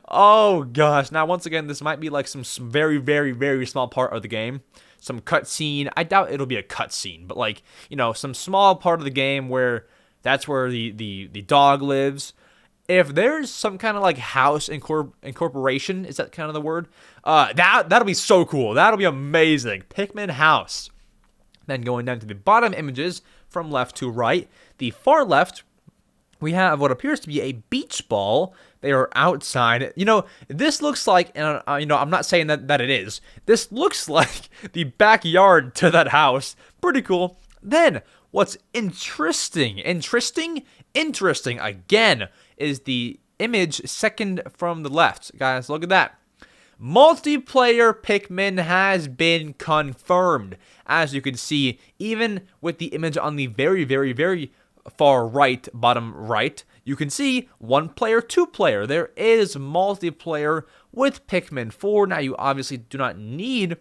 Oh, gosh. Now, once again, this might be, like, some very, very, very small part of the game. Some cutscene. I doubt it'll be a cutscene, but, like, you know, some small part of the game where that's where the dog lives. If there's some kind of, like, house incorporation, is that kind of the word? That'll be so cool. That'll be amazing. Pikmin house. Then going down to the bottom images from left to right. The far left, we have what appears to be a beach ball. They are outside. You know, this looks like, and you know, I'm not saying that it is. This looks like the backyard to that house. Pretty cool. Then, what's interesting again, is the image second from the left. Guys, look at that. Multiplayer Pikmin has been confirmed. As you can see, even with the image on the very, very, very far right, bottom right, you can see 1-player, 2-player. There is multiplayer with Pikmin 4. Now, you obviously do not need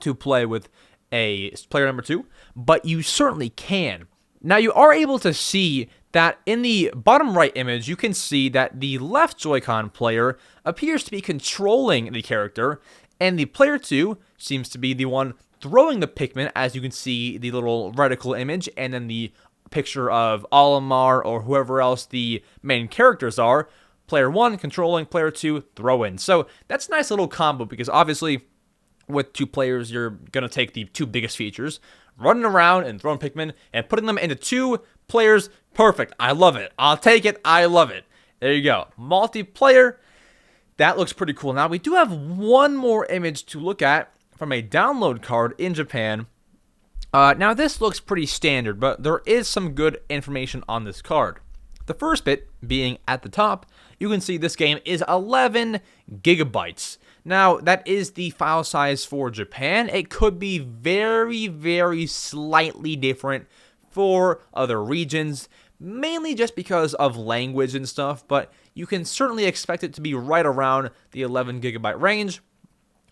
to play with a player number 2, but you certainly can. Now, you are able to see that in the bottom right image, you can see that the left Joy-Con player appears to be controlling the character, and the player 2 seems to be the one throwing the Pikmin, as you can see the little reticle image, and then the picture of Olimar or whoever else the main characters are. Player 1 controlling, player 2 throwing. So that's a nice little combo, because obviously with 2 players, you're going to take the 2 biggest features, running around and throwing Pikmin, and putting them into 2 players. Perfect. I love it. I'll take it. I love it. There you go. Multiplayer. That looks pretty cool. Now, we do have one more image to look at from a download card in Japan. Now, this looks pretty standard, but there is some good information on this card. The first bit being at the top, you can see this game is 11 gigabytes. Now, that is the file size for Japan. It could be very, very slightly different for other regions, mainly just because of language and stuff, but you can certainly expect it to be right around the 11 gigabyte range.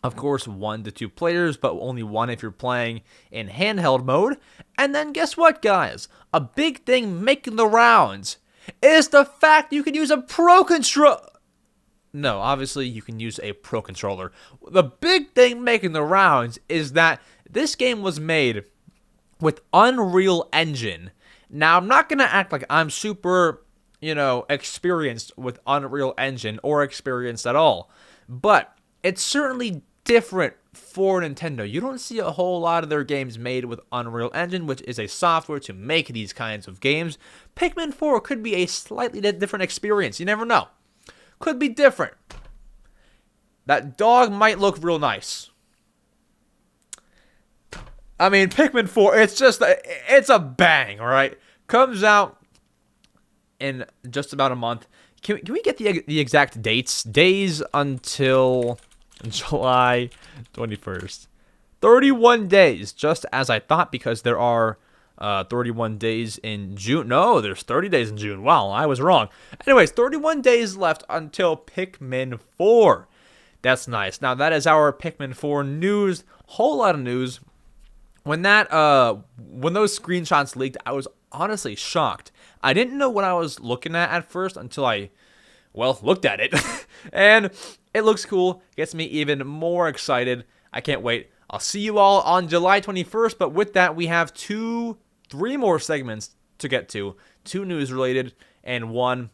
Of course, 1 to 2 players, but only 1 if you're playing in handheld mode. And then guess what, guys? A big thing making the rounds is the fact you can use a Pro Controller. No, obviously you can use a Pro Controller. The big thing making the rounds is that this game was made with Unreal Engine. Now, I'm not going to act like I'm super, experienced with Unreal Engine or experienced at all. But it's certainly different for Nintendo. You don't see a whole lot of their games made with Unreal Engine, which is a software to make these kinds of games. Pikmin 4 could be a slightly different experience. You never know. Could be different. That dog might look real nice. I mean, Pikmin 4, it's a bang, all right? Comes out in just about a month. Can we get the exact days until July 21st? 31 days, just as I thought, because there are 31 days in June. No, there's 30 days in June. Wow, I was wrong. Anyways, 31 days left until Pikmin 4. That's nice. Now, that is our Pikmin 4 news. Whole lot of news. When those screenshots leaked, I was honestly shocked. I didn't know what I was looking at first until I, looked at it. And it looks cool. Gets me even more excited. I can't wait. I'll see you all on July 21st. But with that, we have 3 more segments to get to. 2 news related and 1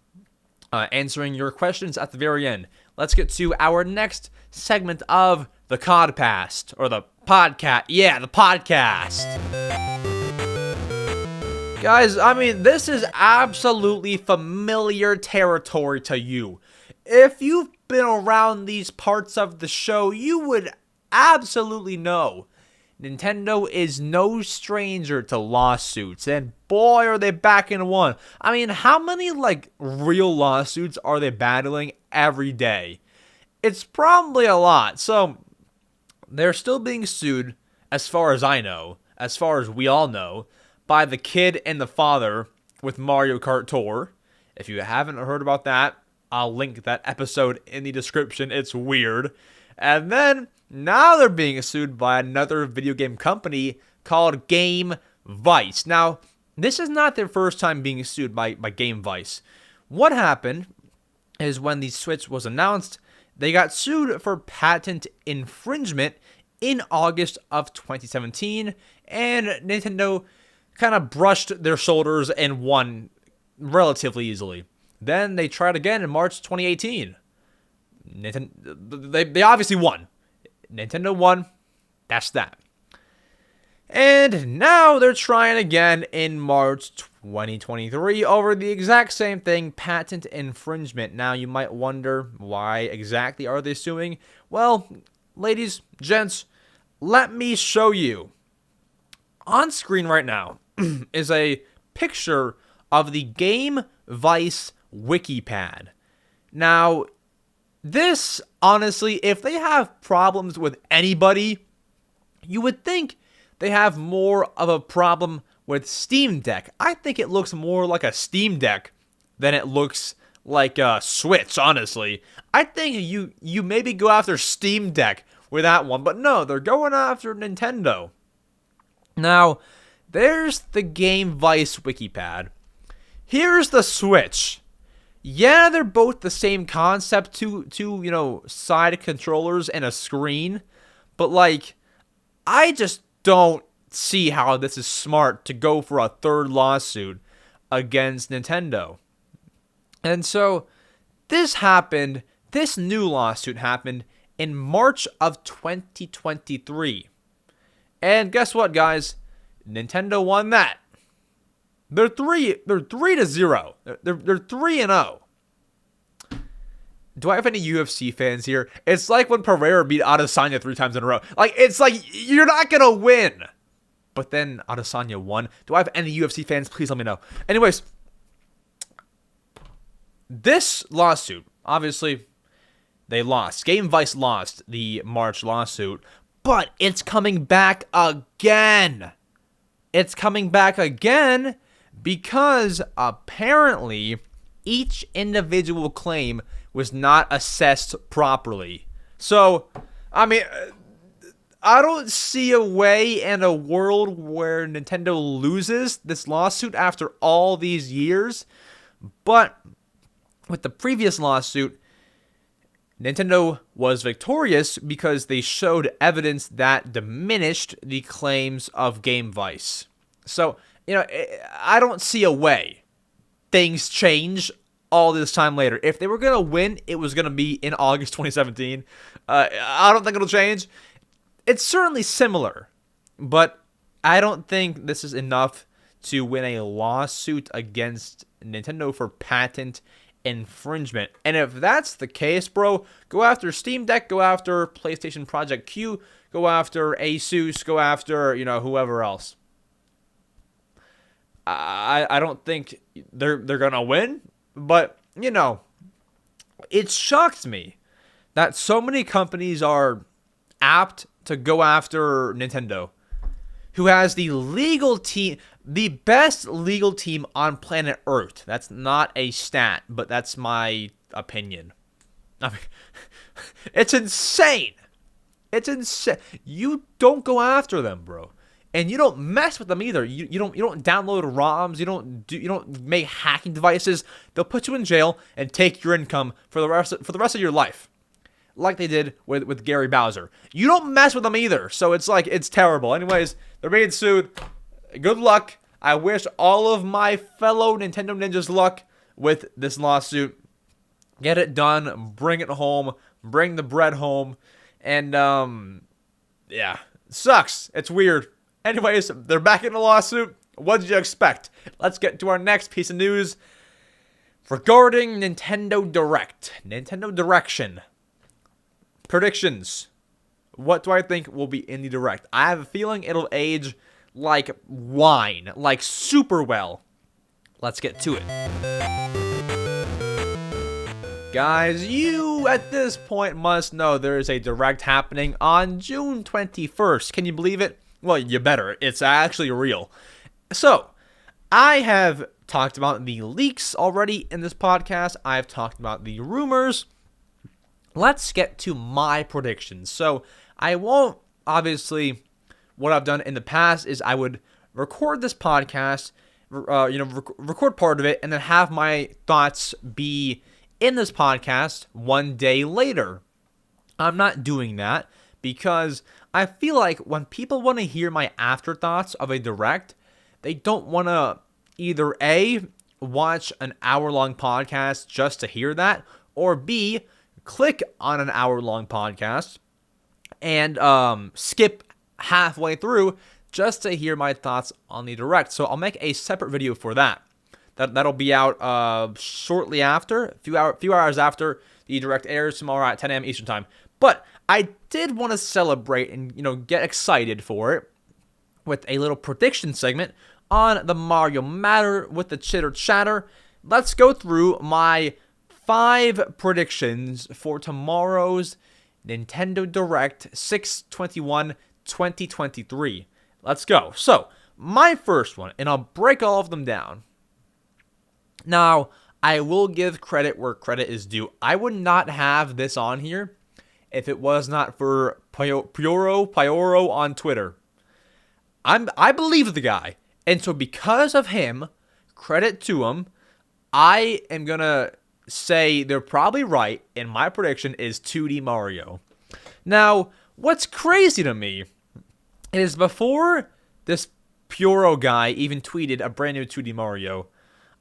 answering your questions at the very end. Let's get to our next segment of the Codcast, or the podcast. Yeah, the podcast. Guys, I mean, this is absolutely familiar territory to you. If you've been around these parts of the show, you would absolutely know Nintendo is no stranger to lawsuits, and boy, are they back in one. I mean, how many, real lawsuits are they battling every day? It's probably a lot. So, they're still being sued, as far as I know, as far as we all know, by the kid and the father with Mario Kart Tour. If you haven't heard about that, I'll link that episode in the description. It's weird. And then, now they're being sued by another video game company called Game Vice. Now, this is not their first time being sued by Game Vice. What happened is when the Switch was announced, they got sued for patent infringement in August of 2017, and Nintendo kind of brushed their shoulders and won relatively easily. Then they tried again in March 2018. They obviously won. Nintendo won. That's that. And now they're trying again in March 2023 over the exact same thing, patent infringement. Now you might wonder, why exactly are they suing? Well, ladies, gents, let me show you. On screen right now is a picture of the Game Vice WikiPad. Now, this, honestly, if they have problems with anybody, you would think they have more of a problem with Steam Deck. I think it looks more like a Steam Deck than it looks like a Switch, honestly. I think you maybe go after Steam Deck with that one, but no, they're going after Nintendo. Now, There's the Game Vice wikipad. Here's the Switch. Yeah, they're both the same concept, two side controllers and a screen, but like, I just don't see how this is smart to go for a third lawsuit against Nintendo. And so this new lawsuit happened in March of 2023. And guess what, guys? Nintendo won that. They're 3-0. They're 3-0. Do I have any UFC fans here? It's like when Pereira beat Adesanya 3 times in a row. Like, it's like, you're not going to win. But then Adesanya won. Do I have any UFC fans? Please let me know. Anyways, this lawsuit, obviously, they lost. Game Vice lost the March lawsuit, but it's coming back again. It's coming back again because apparently each individual claim was not assessed properly. So, I mean, I don't see a way in a world where Nintendo loses this lawsuit after all these years. But with the previous lawsuit, Nintendo was victorious because they showed evidence that diminished the claims of Game Vice. So, I don't see a way things change all this time later. If they were going to win, it was going to be in August 2017. I don't think it'll change. It's certainly similar, but I don't think this is enough to win a lawsuit against Nintendo for patent infringement. And if that's the case, bro, go after Steam Deck, go after PlayStation Project Q, go after Asus, go after, whoever else. I don't think they're going to win, but, it shocks me that so many companies are apt to go after Nintendo, who has the legal team, the best legal team on planet Earth. That's not a stat, but that's my opinion. I mean, it's insane. It's insane. You don't go after them, bro. And you don't mess with them either. You don't download ROMs. You don't make hacking devices. They'll put you in jail and take your income for the rest of your life, like they did with Gary Bowser. You don't mess with them either. So it's like, it's terrible. Anyways, they're being sued. Good luck. I wish all of my fellow Nintendo ninjas luck with this lawsuit. Get it done. Bring it home. Bring the bread home. And yeah, sucks. It's weird. Anyways, they're back in the lawsuit. What did you expect? Let's get to our next piece of news regarding Nintendo Direct. Nintendo Direction. Predictions. What do I think will be in the Direct? I have a feeling it'll age like wine. Like super well. Let's get to it. Guys, you at this point must know there is a Direct happening on June 21st. Can you believe it? Well, you better. It's actually real. So, I have talked about the leaks already in this podcast. I've talked about the rumors. Let's get to my predictions. So, I won't, obviously, what I've done in the past is I would record this podcast, record part of it, and then have my thoughts be in this podcast one day later. I'm not doing that because I feel like when people want to hear my afterthoughts of a Direct, they don't want to either A, watch an hour-long podcast just to hear that, or B, click on an hour-long podcast and skip halfway through just to hear my thoughts on the Direct. So I'll make a separate video for that. That'll be out shortly after, a few hours after the Direct airs tomorrow at 10 a.m. Eastern Time. But I did want to celebrate and, get excited for it with a little prediction segment on the Mario Matter with the Chitter Chatter. Let's go through my 5 predictions for tomorrow's Nintendo Direct 6/21/2023. Let's go. So, my first one, and I'll break all of them down. Now, I will give credit where credit is due. I would not have this on here if it was not for Pyoro on Twitter. I believe the guy. And so because of him, credit to him, I am going to say they're probably right, and my prediction is 2D Mario. Now, what's crazy to me is before this Puro guy even tweeted a brand new 2D Mario,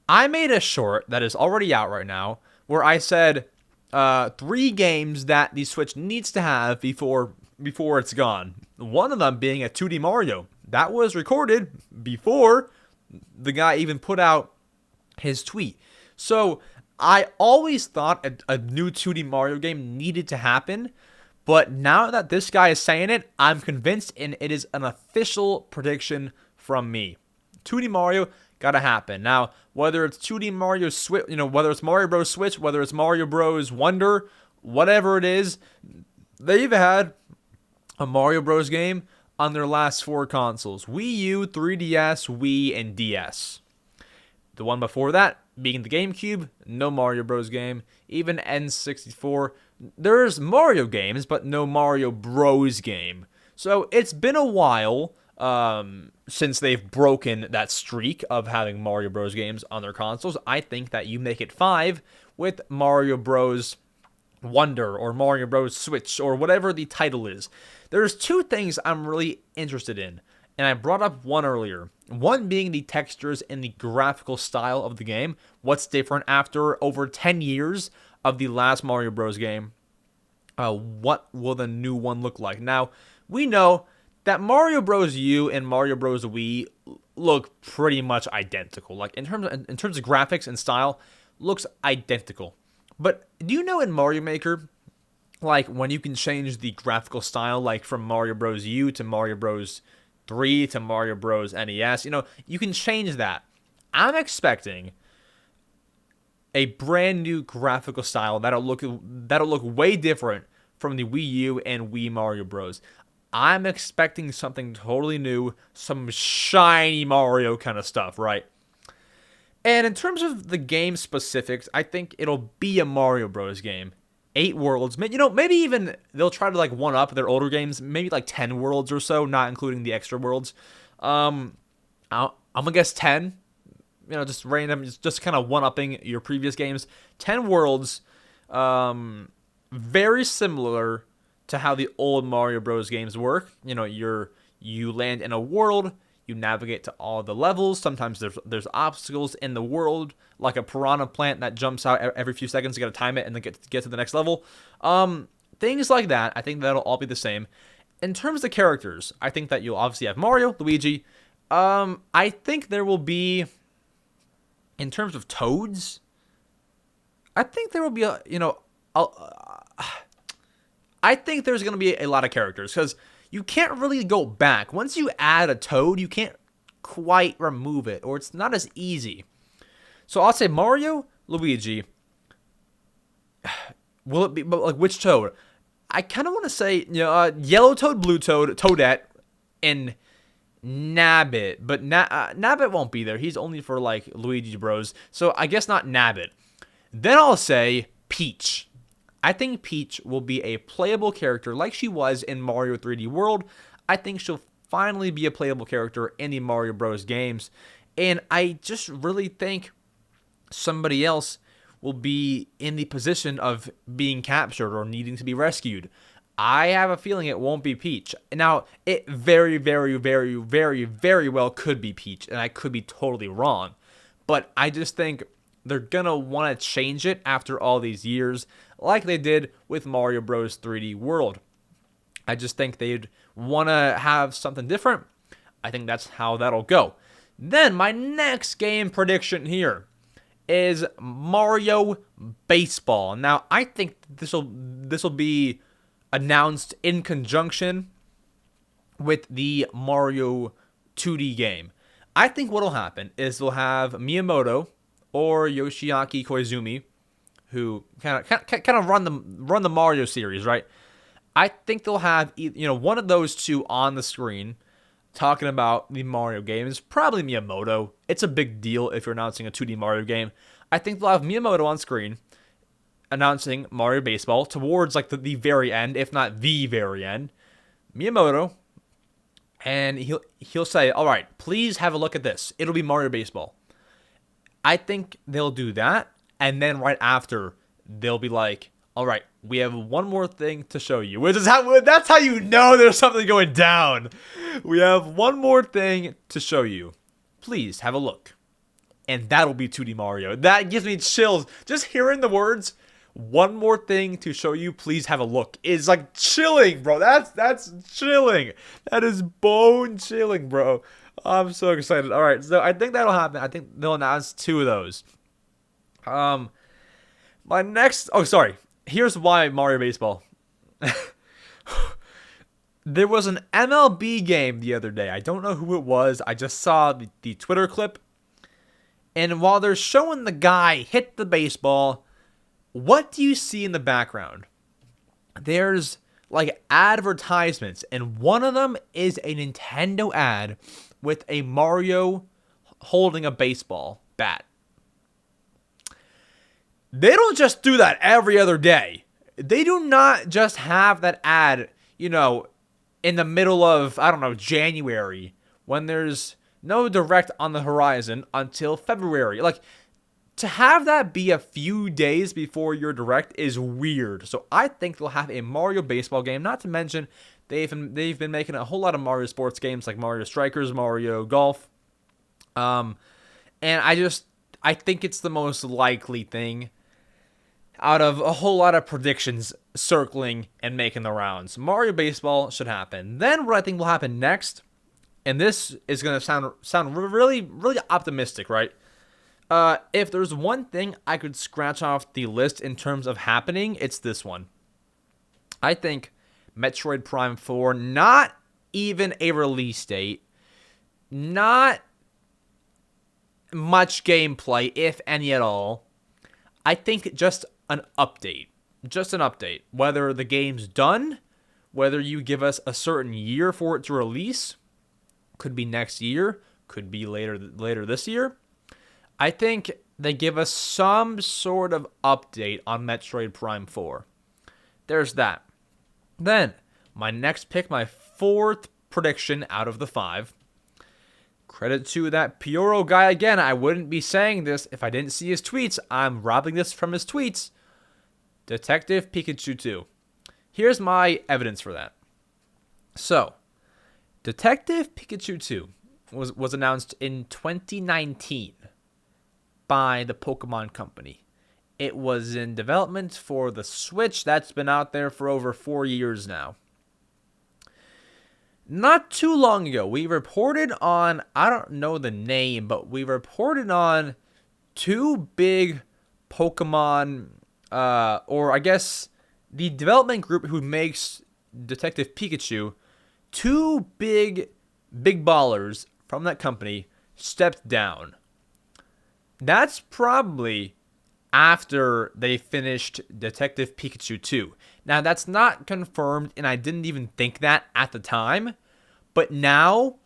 I made a short that is already out right now where I said 3 games that the Switch needs to have before it's gone. One of them being a 2D Mario. That was recorded before the guy even put out his tweet. So I always thought a new 2D Mario game needed to happen. But now that this guy is saying it, I'm convinced, and it is an official prediction from me. 2D Mario gotta happen. Now, whether it's 2D Mario Switch, whether it's Mario Bros. Switch, whether it's Mario Bros. Wonder, whatever it is, they've had a Mario Bros. Game on their last 4 consoles: Wii U, 3DS, Wii, and DS. The one before that being the GameCube, no Mario Bros. Game. Even N64, there's Mario games, but no Mario Bros. Game. So it's been a while since they've broken that streak of having Mario Bros. Games on their consoles. I think that you make it 5 with Mario Bros. Wonder or Mario Bros. Switch or whatever the title is. There's 2 things I'm really interested in, and I brought up one earlier. One being the textures and the graphical style of the game. What's different after over 10 years of the last Mario Bros. Game? What will the new one look like? Now, we know that Mario Bros. U and Mario Bros. Wii look pretty much identical. Like in terms of graphics and style, looks identical. But do you know in Mario Maker, like when you can change the graphical style, like from Mario Bros. U to Mario Bros. 3 to Mario Bros. NES, you can change that. I'm expecting a brand new graphical style that'll look way different from the Wii U and Wii Mario Bros. I'm expecting something totally new, some shiny Mario kind of stuff, right? And in terms of the game specifics, I think it'll be a Mario Bros. Game. 8 worlds. Maybe even they'll try to like one up their older games. Maybe like 10 worlds or so, not including the extra worlds. I'm gonna guess 10. Just random, just kind of one upping your previous games. 10 worlds. Very similar to how the old Mario Bros. Games work. You land in a world. You navigate to all the levels. Sometimes there's obstacles in the world, like a piranha plant that jumps out every few seconds. You got to time it and then get to the next level. Things like that. I think that'll all be the same. In terms of characters, I think that you'll obviously have Mario, Luigi. I think there will be, in terms of Toads, I think there will be I think there's going to be a lot of characters because you can't really go back. Once you add a Toad, you can't quite remove it, or it's not as easy. So I'll say Mario, Luigi. Will it be, but like which Toad? I kind of want to say, Yellow Toad, Blue Toad, Toadette, and Nabbit. But Nabbit won't be there. He's only for like Luigi Bros. So I guess not Nabbit. Then I'll say Peach. I think Peach will be a playable character like she was in Mario 3D World. I think she'll finally be a playable character in the Mario Bros. Games. And I just really think somebody else will be in the position of being captured or needing to be rescued. I have a feeling it won't be Peach. Now, it very, very, very, very, very well could be Peach, and I could be totally wrong. But I just think they're going to want to change it after all these years, like they did with Mario Bros. 3D World. I just think they'd want to have something different. I think that's how that'll go. Then my next game prediction here is Mario Baseball. Now, I think this will be announced in conjunction with the Mario 2D game. I think what'll happen is they'll have Miyamoto or Yoshiaki Koizumi, who kind of run the Mario series, right? I think they'll have one of those two on the screen talking about the Mario games. Probably Miyamoto. It's a big deal if you're announcing a 2D Mario game. I think they'll have Miyamoto on screen announcing Mario Baseball towards like the very end, if not the very end. Miyamoto and he'll say, all right, please have a look at this. It'll be Mario Baseball. I think they'll do that, and then right after, they'll be like, all right, we have one more thing to show you. That's how you know there's something going down. We have one more thing to show you. Please have a look. And that'll be 2D Mario. That gives me chills. Just hearing the words, one more thing to show you, please have a look, is like chilling, bro. That's chilling. That is bone chilling, bro. I'm so excited. All right, so I think that'll happen. I think they'll announce 2 of those. My next... Oh, sorry. Here's why Mario Baseball. There was an MLB game the other day. I don't know who it was. I just saw the Twitter clip. And while they're showing the guy hit the baseball, what do you see in the background? There's like advertisements, and one of them is a Nintendo ad with a Mario holding a baseball bat. They don't just do that every other day. They do not just have that ad, in the middle of, I don't know, January, when there's no direct on the horizon until February. Like, to have that be a few days before your direct is weird. So I think they'll have a Mario baseball game. Not to mention, they've been making a whole lot of Mario sports games like Mario Strikers, Mario Golf. And I think it's the most likely thing out of a whole lot of predictions circling and making the rounds. Mario Baseball should happen. Then what I think will happen next, and this is going to sound really, really optimistic, right? If there's one thing I could scratch off the list in terms of happening, it's this one. I think Metroid Prime 4, not even a release date, not much gameplay, if any at all. I think just an update. Just an update. Whether the game's done, whether you give us a certain year for it to release, could be next year, could be later this year. I think they give us some sort of update on Metroid Prime 4. There's that. Then, my next pick, my 4th prediction out of the 5. Credit to that Pioro guy again. I wouldn't be saying this if I didn't see his tweets. I'm robbing this from his tweets. Detective Pikachu 2. Here's my evidence for that. So, Detective Pikachu 2 was announced in 2019 by the Pokémon Company. It was in development for the Switch. That's been out there for over 4 years now. Not too long ago, we reported on, I don't know the name, but we reported on 2 big Pokemon, or I guess the development group who makes Detective Pikachu, 2 big ballers from that company stepped down. That's probably after they finished Detective Pikachu 2. Now, that's not confirmed, and I didn't even think that at the time, but now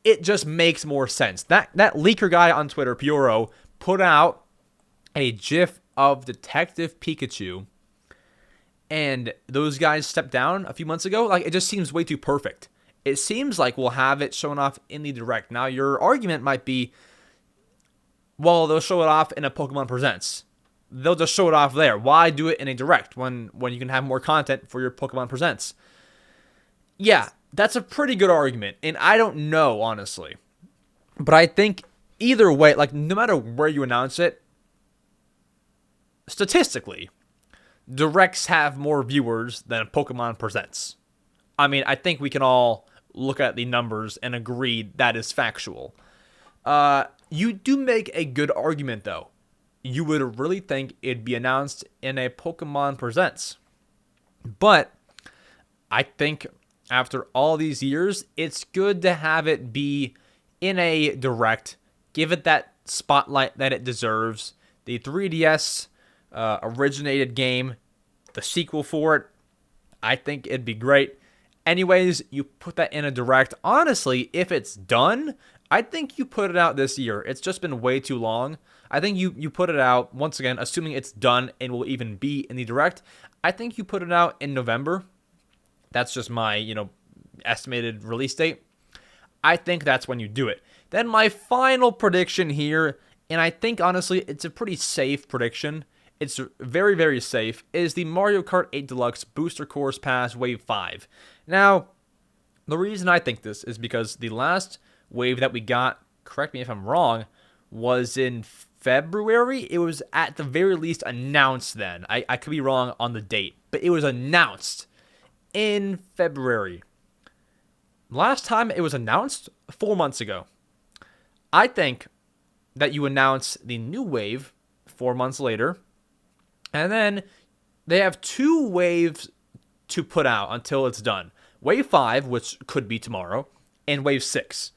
it just makes more sense. That leaker guy on Twitter, Pioro, put out a GIF of Detective Pikachu, and those guys stepped down a few months ago. Like, it just seems way too perfect. It seems like we'll have it shown off in the direct. Now, your argument might be, well, they'll show it off in a Pokemon Presents. They'll just show it off there. Why do it in a direct when you can have more content for your Pokemon Presents? Yeah, that's a pretty good argument, and I don't know, honestly. But I think either way, like, no matter where you announce it, statistically, directs have more viewers than Pokemon Presents. I mean, I think we can all look at the numbers and agree that is factual. You do make a good argument, though. You would really think it'd be announced in a Pokemon Presents. But I think after all these years, it's good to have it be in a direct. Give it that spotlight that it deserves. The 3DS originated game, the sequel for it, I think it'd be great. Anyways, you put that in a direct. Honestly, if it's done, I think you put it out this year. It's just been way too long. I think you put it out, once again, assuming it's done and will even be in the direct, I think you put it out in November. That's just my, estimated release date. I think that's when you do it. Then my final prediction here, and I think honestly it's a pretty safe prediction. It's very, very safe, is the Mario Kart 8 Deluxe Booster Course Pass Wave 5. Now, the reason I think this is because the last wave that we got, correct me if I'm wrong, was in February. It was at the very least announced then. I could be wrong on the date, but it was announced in February. Last time it was announced 4 months ago. I think that you announce the new wave 4 months later, and then they have 2 waves to put out until it's done. Wave 5, which could be tomorrow, and Wave 6.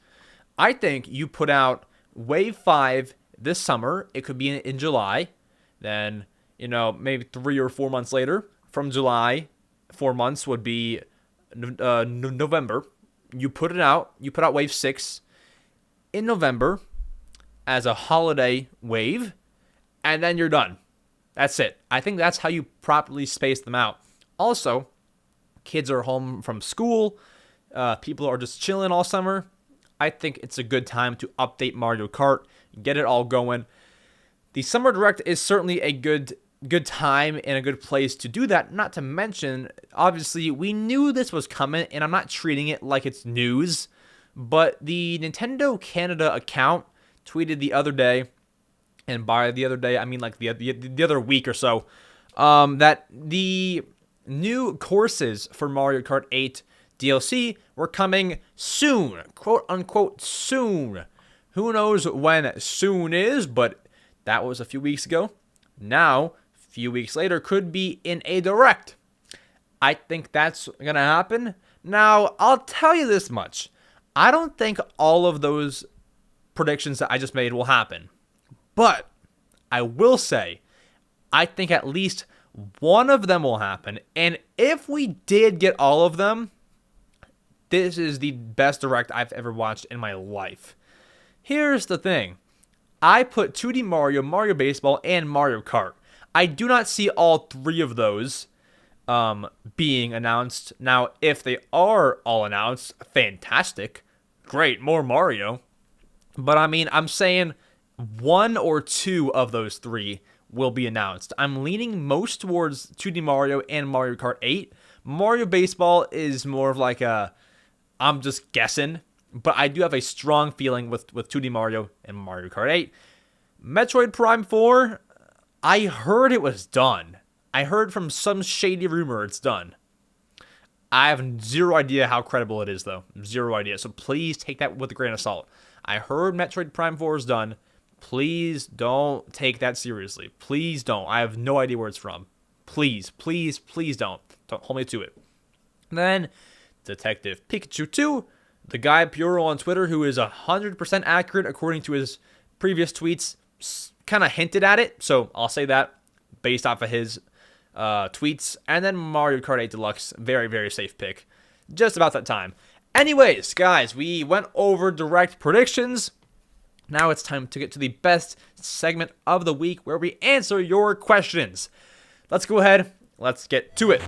I think you put out Wave 5 this summer. It could be in July. Then, maybe 3 or 4 months later. From July, 4 months would be November. You put it out. You put out Wave 6 in November as a holiday wave, and then you're done. That's it. I think that's how you properly space them out. Also, kids are home from school. People are just chilling all summer. I think it's a good time to update Mario Kart, get it all going. The Summer Direct is certainly a good time and a good place to do that. Not to mention, obviously, we knew this was coming, and I'm not treating it like it's news, but the Nintendo Canada account tweeted the other day, and by the other day, I mean like the other week or so, that the new courses for Mario Kart 8 DLC were coming soon, quote unquote soon. Who knows when soon is, but that was a few weeks ago. Now, a few weeks later, could be in a direct. I think that's going to happen. Now, I'll tell you this much. I don't think all of those predictions that I just made will happen. But I will say, I think at least one of them will happen. And if we did get all of them, this is the best direct I've ever watched in my life. Here's the thing. I put 2D Mario, Mario Baseball, and Mario Kart. I do not see all 3 of those being announced. Now, if they are all announced, fantastic. Great, more Mario. But I mean, I'm saying 1 or 2 of those 3 will be announced. I'm leaning most towards 2D Mario and Mario Kart 8. Mario Baseball is more of like I'm just guessing, but I do have a strong feeling with 2D Mario and Mario Kart 8. Metroid Prime 4, I heard it was done. I heard from some shady rumor it's done. I have zero idea how credible it is, though. Zero idea. So please take that with a grain of salt. I heard Metroid Prime 4 is done. Please don't take that seriously. Please don't. I have no idea where it's from. Please, please, please don't. Don't hold me to it. Then, Detective Pikachu 2, the guy Puro on Twitter who is 100% accurate according to his previous tweets, kind of hinted at it. So I'll say that based off of his tweets. And then Mario Kart 8 Deluxe, very, very safe pick. Just about that time. Anyways, guys, we went over direct predictions. Now it's time to get to the best segment of the week where we answer your questions. Let's go ahead. Let's get to it.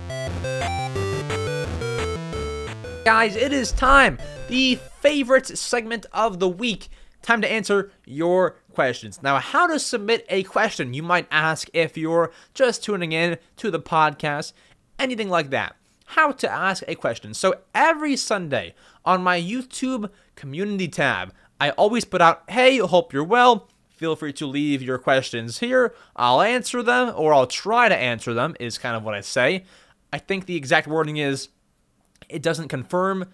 Guys, it is time. The favorite segment of the week. Time to answer your questions. Now, how to submit a question, you might ask if you're just tuning in to the podcast, anything like that. How to ask a question. So every Sunday on my YouTube community tab, I always put out, hey, hope you're well. Feel free to leave your questions here. I'll answer them, or I'll try to answer them, is kind of what I say. I think the exact wording is, it doesn't confirm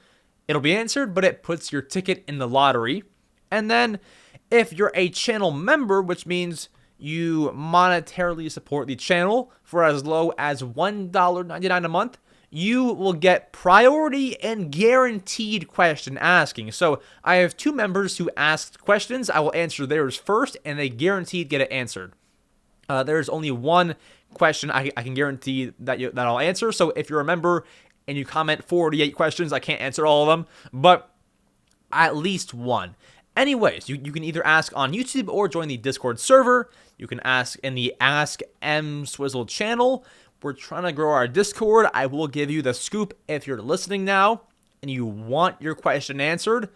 it'll be answered, but it puts your ticket in the lottery. And then if you're a channel member, which means you monetarily support the channel for as low as $1.99 a month, you will get priority and guaranteed question asking. So I have 2 members who asked questions. I will answer theirs first, and they guaranteed get it answered. There's only 1 question I can guarantee that I'll answer. So if you're a member and you comment 48 questions, I can't answer all of them, but at least 1. Anyways, you can either ask on YouTube or join the Discord server. You can ask in the Ask EmSwizzle channel. We're trying to grow our Discord. I will give you the scoop if you're listening now. and you want your question answered,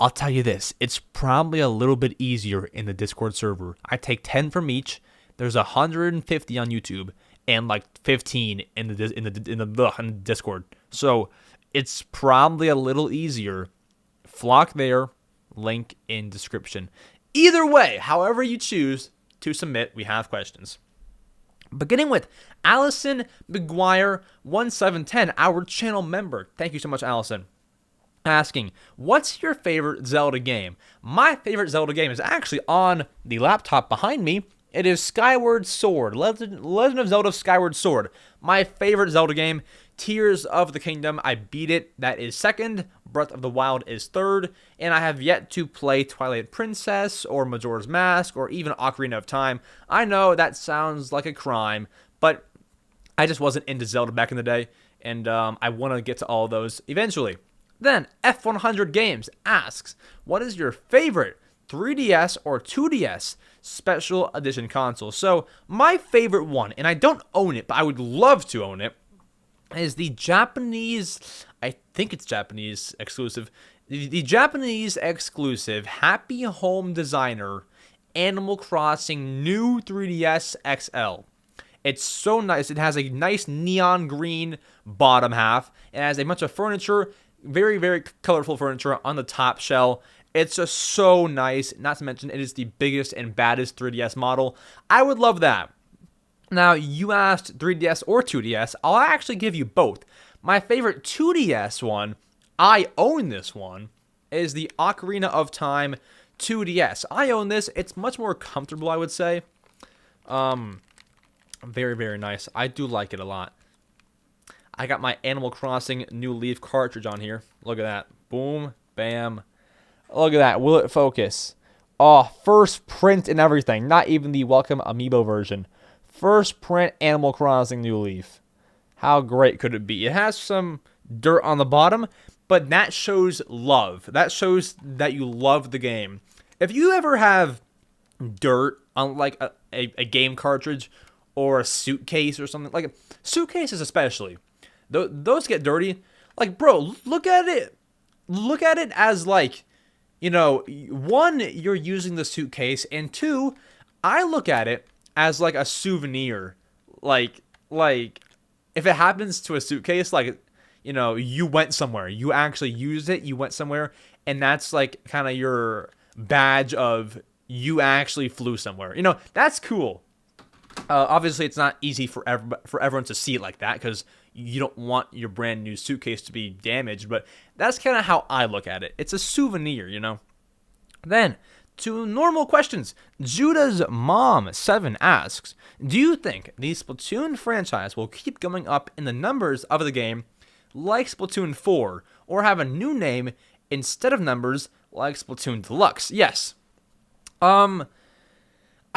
I'll tell you this, it's probably a little bit easier in the Discord server. I take 10 from each. There's 150 on YouTube and like 15 in the Discord. So it's probably a little easier. Flock there, link in description. Either way, however you choose to submit, we have questions. Beginning with Allison McGuire 1710, our channel member. Thank you so much, Allison. Asking, what's your favorite Zelda game? My favorite Zelda game is actually on the laptop behind me. It is Skyward Sword, Legend of Zelda Skyward Sword. My favorite Zelda game, Tears of the Kingdom. I beat it. That is second. Breath of the Wild is third. And I have yet to play Twilight Princess or Majora's Mask or even Ocarina of Time. I know that sounds like a crime, but I just wasn't into Zelda back in the day. And I want to get to all those eventually. Then, F100 Games asks, what is your favorite 3DS or 2DS special edition console? So, my favorite one, and I don't own it, but I would love to own it, is the Japanese, I think it's Japanese exclusive, the Japanese exclusive Happy Home Designer Animal Crossing new 3DS XL. It's so nice. It has a nice neon green bottom half. It has a bunch of furniture, very, very colorful furniture on the top shell. It's just so nice. Not to mention, it is the biggest and baddest 3DS model. I would love that. Now, you asked 3DS or 2DS. I'll actually give you both. My favorite 2DS one, I own this one, is the Ocarina of Time 2DS. I own this. It's much more comfortable, I would say. Very, very nice. I do like it a lot. I got my Animal Crossing New Leaf cartridge on here. Look at that. Boom, bam. Look at that. Will it focus? Oh, first print and everything. Not even the welcome amiibo version. First print Animal Crossing New Leaf. How great could it be? It has some dirt on the bottom, but that shows love. That shows that you love the game. If you ever have dirt on like a game cartridge or a suitcase or something, like suitcases especially, those get dirty. Like, bro, look at it. Look at it as like, you know, one, you're using the suitcase, and two, I look at it as like a souvenir. Like if it happens to a suitcase, like, you know, you went somewhere, you actually used it, you went somewhere, and that's like kind of your badge of you actually flew somewhere. You know, that's cool. Obviously, it's not easy for everyone to see it like that because you don't want your brand new suitcase to be damaged, but that's kind of how I look at it. It's a souvenir, you know. Then, to normal questions, Judah's mom 7 asks, do you think the Splatoon franchise will keep going up in the numbers of the game like Splatoon 4, or have a new name instead of numbers like Splatoon Deluxe? Yes. I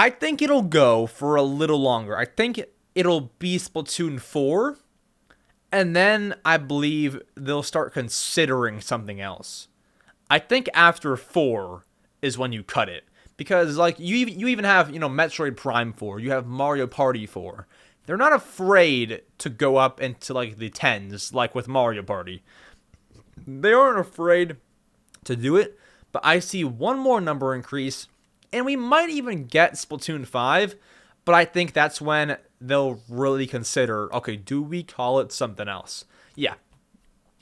think it'll go for a little longer. I think it'll be Splatoon 4, and then I believe they'll start considering something else. I think after 4 is when you cut it. Because, like, you even have, you know, Metroid Prime 4. You have Mario Party 4. They're not afraid to go up into, like, the 10s, like with Mario Party. They aren't afraid to do it, but I see one more number increase, and we might even get Splatoon 5, but I think that's when they'll really consider, okay, do we call it something else? Yeah.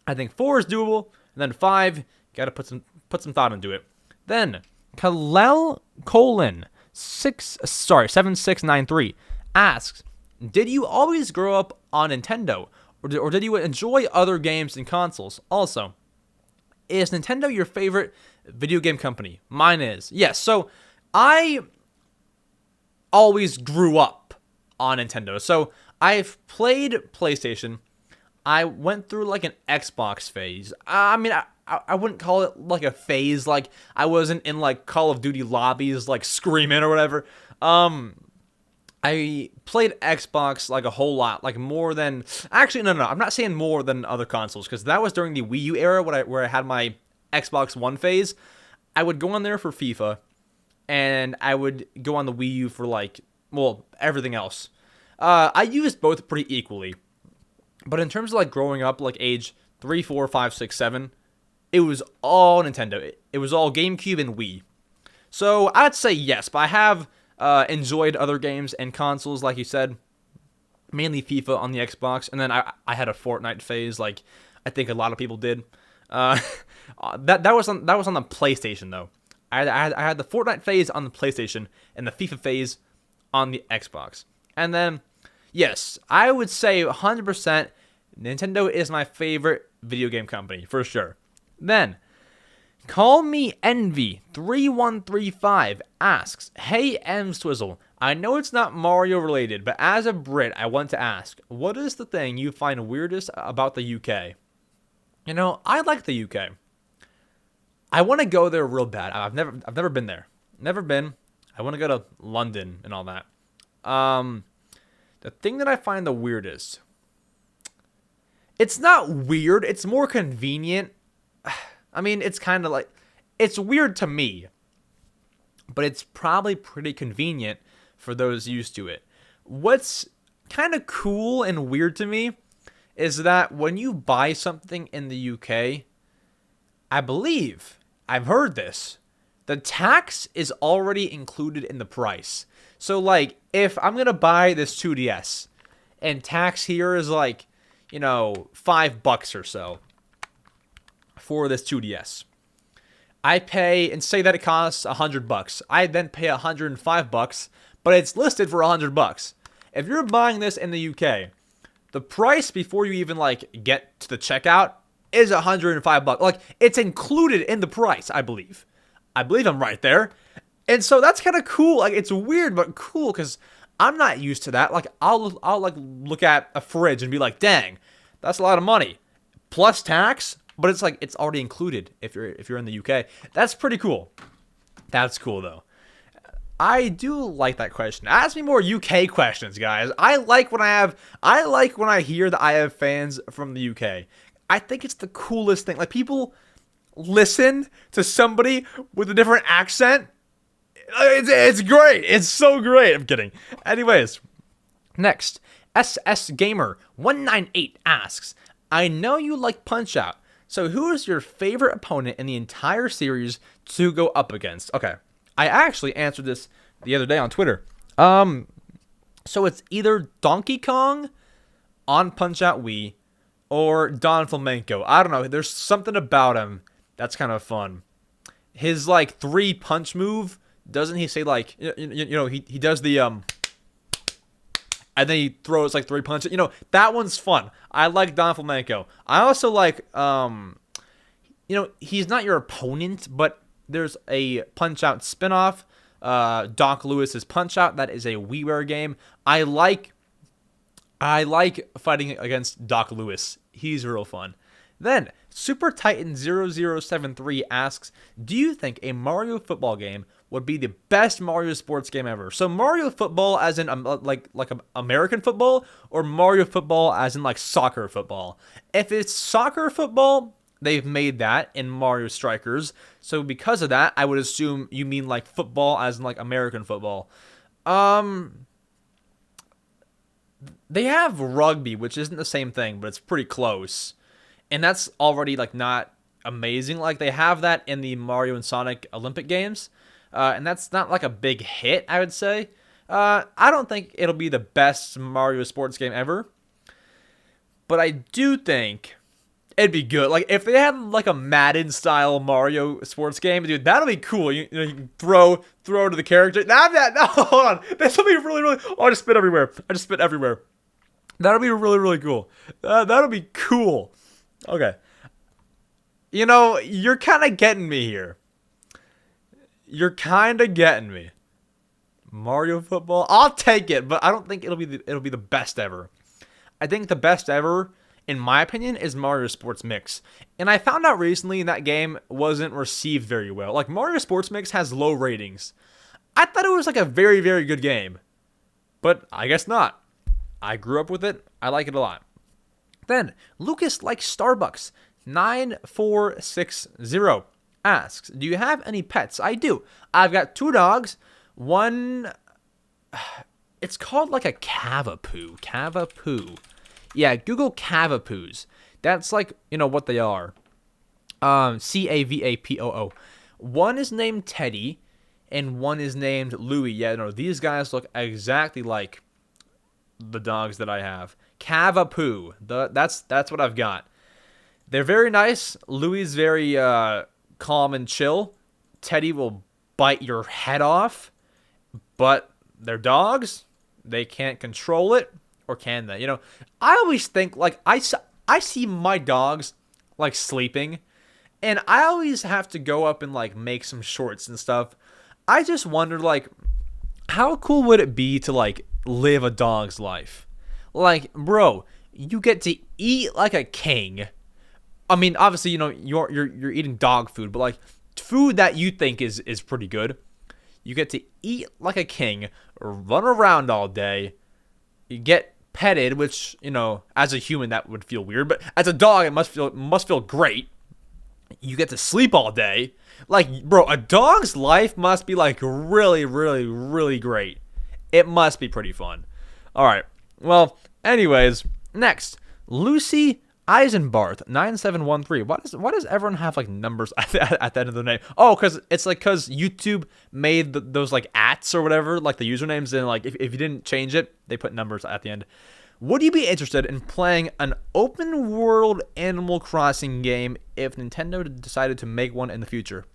I think 4 is doable, and then 5, gotta put some thought into it. Then, Kalel Colon 7693 asks, did you always grow up on Nintendo, or did you enjoy other games and consoles? Also, is Nintendo your favorite video game company? Mine is. Yes, so I always grew up on Nintendo. So I've played PlayStation. I went through like an Xbox phase. I mean, I wouldn't call it like a phase. Like, I wasn't in like Call of Duty lobbies like screaming or whatever. I played Xbox like a whole lot, like more than, actually no, I'm not saying more than other consoles, because that was during the Wii U era where I had my Xbox One phase. I would go on there for FIFA, and I would go on the Wii U for like, well, everything else. I used both pretty equally, but in terms of like growing up, like age 3, 4, 5, 6, 7. It was all Nintendo. It was all GameCube and Wii. So I'd say yes, but I have enjoyed other games and consoles, like you said. Mainly FIFA on the Xbox, and then I had a Fortnite phase, like I think a lot of people did. That was on the PlayStation though. I had the Fortnite phase on the PlayStation and the FIFA phase on the Xbox. And then, yes, I would say 100% Nintendo is my favorite video game company for sure. Then, Call Me Envy 3135 asks, "Hey EmSwizzle, I know it's not Mario related, but as a Brit, I want to ask, what is the thing you find weirdest about the UK?" You know, I like the UK. I want to go there real bad. I've never been there. Never been. I want to go to London and all that. The thing that I find the weirdest, it's not weird, it's more convenient. I mean, it's kind of like, it's weird to me, but it's probably pretty convenient for those used to it. What's kind of cool and weird to me is that when you buy something in the UK, I believe, I've heard this, the tax is already included in the price. So like, if I'm going to buy this 2DS and tax here is like, you know, $5 or so for this 2DS. I pay, and say that it costs $100. I then pay $105, but it's listed for $100. If you're buying this in the UK, the price before you even like get to the checkout is $105. Like, it's included in the price, I believe. I believe I'm right there. And so that's kind of cool. Like, it's weird but cool because I'm not used to that. Like, I'll like look at a fridge and be like, "Dang, that's a lot of money plus tax." But it's like, it's already included if you're in the UK. That's pretty cool. That's cool though. I do like that question. Ask me more UK questions, guys. I like when I hear that I have fans from the UK. I think it's the coolest thing. Like, people listen to somebody with a different accent. It's great. It's so great. I'm kidding. Anyways, next, SS Gamer 198 asks, "I know you like Punch-Out. So who is your favorite opponent in the entire series to go up against?" Okay, I actually answered this the other day on Twitter. So it's either Donkey Kong on Punch-Out Wii or Don Flamenco. I don't know. There's something about him that's kind of fun. His like 3-punch move, doesn't he say like, you know, he does the and then he throws like 3 punches. You know, that one's fun. I like Don Flamenco. I also like, you know, he's not your opponent, but there's a Punch-Out spinoff, Doc Lewis's Punch-Out. That is a WiiWare game. I like fighting against Doc Lewis. He's real fun. Then, Super Titan 0073 asks, "Do you think a Mario football game would be the best Mario sports game ever?" So Mario football as in like American football, or Mario football as in like soccer football? If it's soccer football, they've made that in Mario Strikers. So because of that, I would assume you mean like football as in like American football. They have rugby, which isn't the same thing, but it's pretty close. And that's already like not amazing. Like, they have that in the Mario and Sonic Olympic Games. And that's not like a big hit, I would say. I don't think it'll be the best Mario sports game ever. But I do think it'd be good. Like, if they had like a Madden-style Mario sports game, dude, that'll be cool. You know, you can throw to the character. No, hold on. This will be really, really... Oh, I just spit everywhere. That'll be really, really cool. That'll be cool. Okay. You know, you're kind of getting me here. You're kind of getting me. Mario football, I'll take it, but I don't think it'll be the best ever. I think the best ever, in my opinion, is Mario Sports Mix. And I found out recently that game wasn't received very well. Like, Mario Sports Mix has low ratings. I thought it was like a very, very good game. But I guess not. I grew up with it. I like it a lot. Then, Lucas likes Starbucks 9460 asks, "Do you have any pets?" I do. I've got 2 dogs. One, it's called like a Cavapoo. Cavapoo. Yeah, Google Cavapoos. That's like, what they are. Cavapoo. One is named Teddy, and one is named Louie. Yeah, no, these guys look exactly like the dogs that I have. Cavapoo. That's what I've got. They're very nice. Louie's very calm and chill. Teddy will bite your head off, but they're dogs. They can't control it, or can they? I always think, like, I see my dogs, like, sleeping, and I always have to go up and, like, make some shorts and stuff. I just wonder, like, how cool would it be to, like, live a dog's life? Like, bro, you get to eat like a king. I mean, obviously, you're eating dog food, but, like, food that you think is pretty good. You get to eat like a king, run around all day. You get petted, which, as a human that would feel weird, but as a dog it must feel great. You get to sleep all day. Like, bro, a dog's life must be, like, really, really, really great. It must be pretty fun. All right. Well, anyways, next, Lucy Eisenbarth 9713. Why does everyone have, like, numbers at the end of the name? Oh, because YouTube made those, like, ats or whatever, like the usernames, and, like, if you didn't change it, they put numbers at the end. Would you be interested in playing an open world Animal Crossing game if Nintendo decided to make one in the future?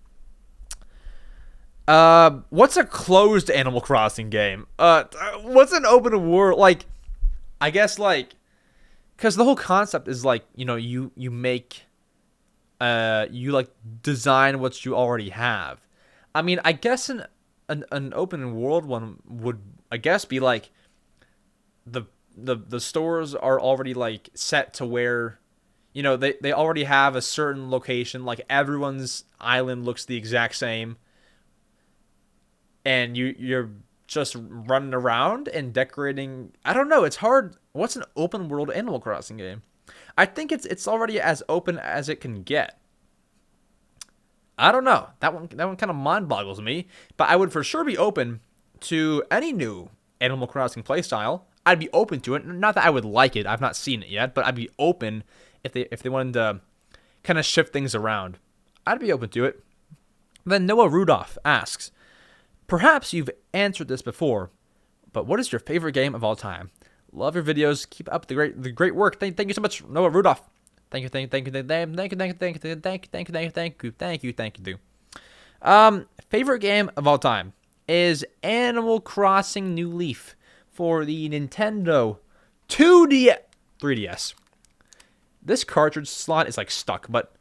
What's a closed Animal Crossing game? What's an open world? Like, I guess, like, because the whole concept is, like, you make, you, like, design what you already have. I mean, I guess an open world one would, I guess, be like the stores are already, like, set to where, they already have a certain location, like everyone's island looks the exact same, and you're just running around and decorating. I don't know. It's hard. What's an open world Animal Crossing game? I think it's already as open as it can get. I don't know. That one kind of mind boggles me. But I would for sure be open to any new Animal Crossing playstyle. I'd be open to it. Not that I would like it. I've not seen it yet, but I'd be open if they wanted to kind of shift things around. I'd be open to it. Then Noah Rudolph asks, perhaps you've answered this before, but what is your favorite game of all time? Love your videos. Keep up the great work. Thank you so much, Noah Rudolph. Thank you. Favorite game of all time is Animal Crossing New Leaf for the Nintendo 3DS. This cartridge slot is, like, stuck, but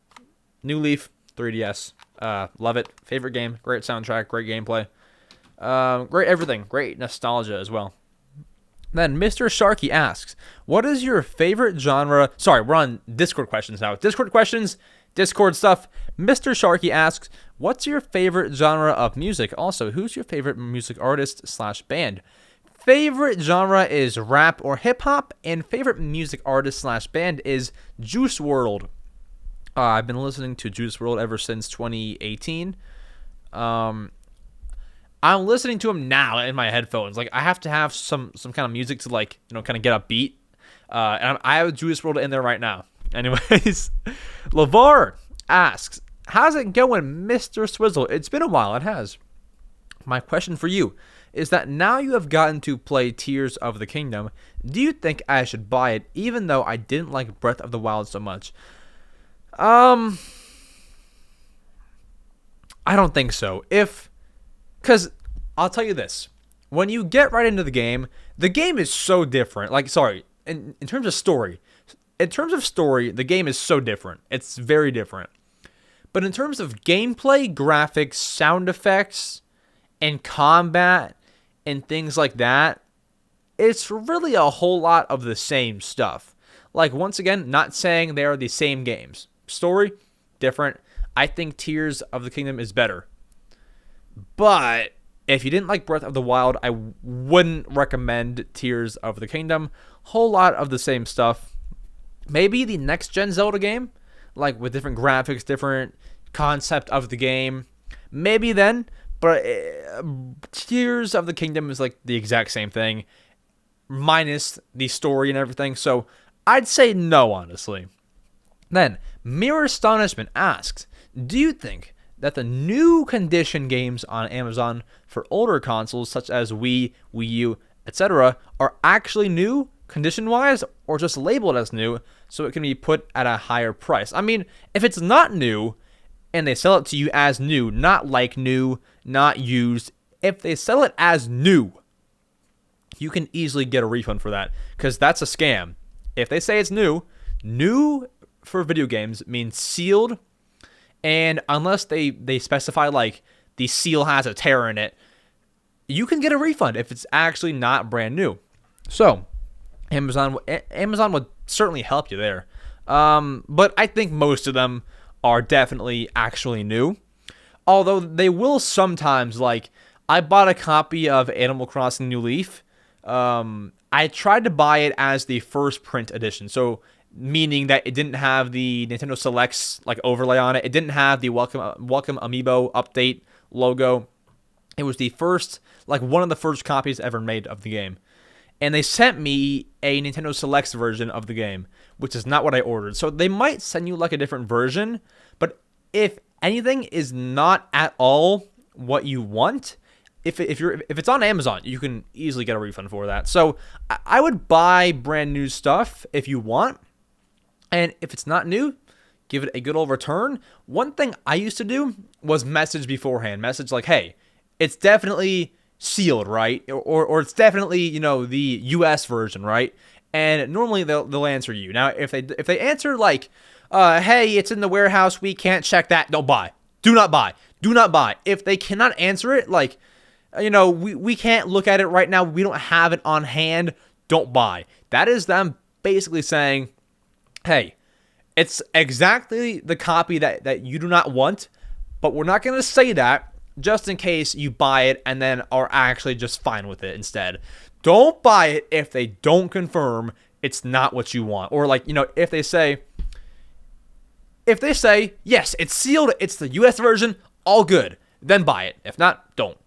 New Leaf 3DS. Love it. Favorite game. Great soundtrack. Great gameplay. Great everything. Great nostalgia as well. Then Mr. Sharky asks, what is your favorite genre? Sorry, we're on Discord questions now. Discord questions, Discord stuff. Mr. Sharky asks, what's your favorite genre of music? Also, who's your favorite music artist / band? Favorite genre is rap or hip hop, and favorite music artist / band is Juice WRLD. I've been listening to Juice WRLD ever since 2018. I'm listening to him now in my headphones. Like, I have to have some kind of music to, like, kind of get a beat. And I have Juice WRLD in there right now. Anyways, LeVar asks, how's it going, Mr. Swizzle? It's been a while. It has. My question for you is that now you have gotten to play Tears of the Kingdom, do you think I should buy it even though I didn't like Breath of the Wild so much? I don't think so. Because I'll tell you this. When you get right into the game is so different. Like, sorry, in terms of story. In terms of story, the game is so different. It's very different. But in terms of gameplay, graphics, sound effects, and combat, and things like that, it's really a whole lot of the same stuff. Like, once again, not saying they are the same games. Story, different. I think Tears of the Kingdom is better. But if you didn't like Breath of the Wild, I wouldn't recommend Tears of the Kingdom. Whole lot of the same stuff. Maybe the next gen Zelda game, like with different graphics, different concept of the game. Maybe then, but Tears of the Kingdom is like the exact same thing, minus the story and everything. So I'd say no, honestly. Then, Mirror Astonishment asks, do you think that the new condition games on Amazon for older consoles such as Wii, Wii U, etc. are actually new condition-wise or just labeled as new so it can be put at a higher price? I mean, if it's not new and they sell it to you as new, not like new, not used, if they sell it as new, you can easily get a refund for that because that's a scam. If they say it's new for video games means sealed, and unless they specify like the seal has a tear in it, you can get a refund if it's actually not brand new. So Amazon would certainly help you there. But I think most of them are definitely actually new. Although they will sometimes, like, I bought a copy of Animal Crossing New Leaf. I tried to buy it as the first print edition, so meaning that it didn't have the Nintendo Selects like overlay on it. It didn't have the welcome amiibo update logo. It was the first, like one of the first copies ever made of the game. And they sent me a Nintendo Selects version of the game, which is not what I ordered. So they might send you like a different version, but if anything is not at all what you want, if it's on Amazon, you can easily get a refund for that. So I would buy brand new stuff if you want. And if it's not new, give it a good old return. One thing I used to do was message beforehand. Message like, hey, it's definitely sealed, right? Or it's definitely, you know, the US version, right? And normally they'll answer you. Now, if they answer like, hey, it's in the warehouse, we can't check that, don't buy. Do not buy. Do not buy. If they cannot answer it, like, you know, we can't look at it right now, we don't have it on hand, don't buy. That is them basically saying, hey, it's exactly the copy that you do not want, but we're not going to say that just in case you buy it and then are actually just fine with it instead. Don't buy it if they don't confirm it's not what you want. Or like, you know, if they say, yes, it's sealed, it's the US version, all good, then buy it. If not, don't.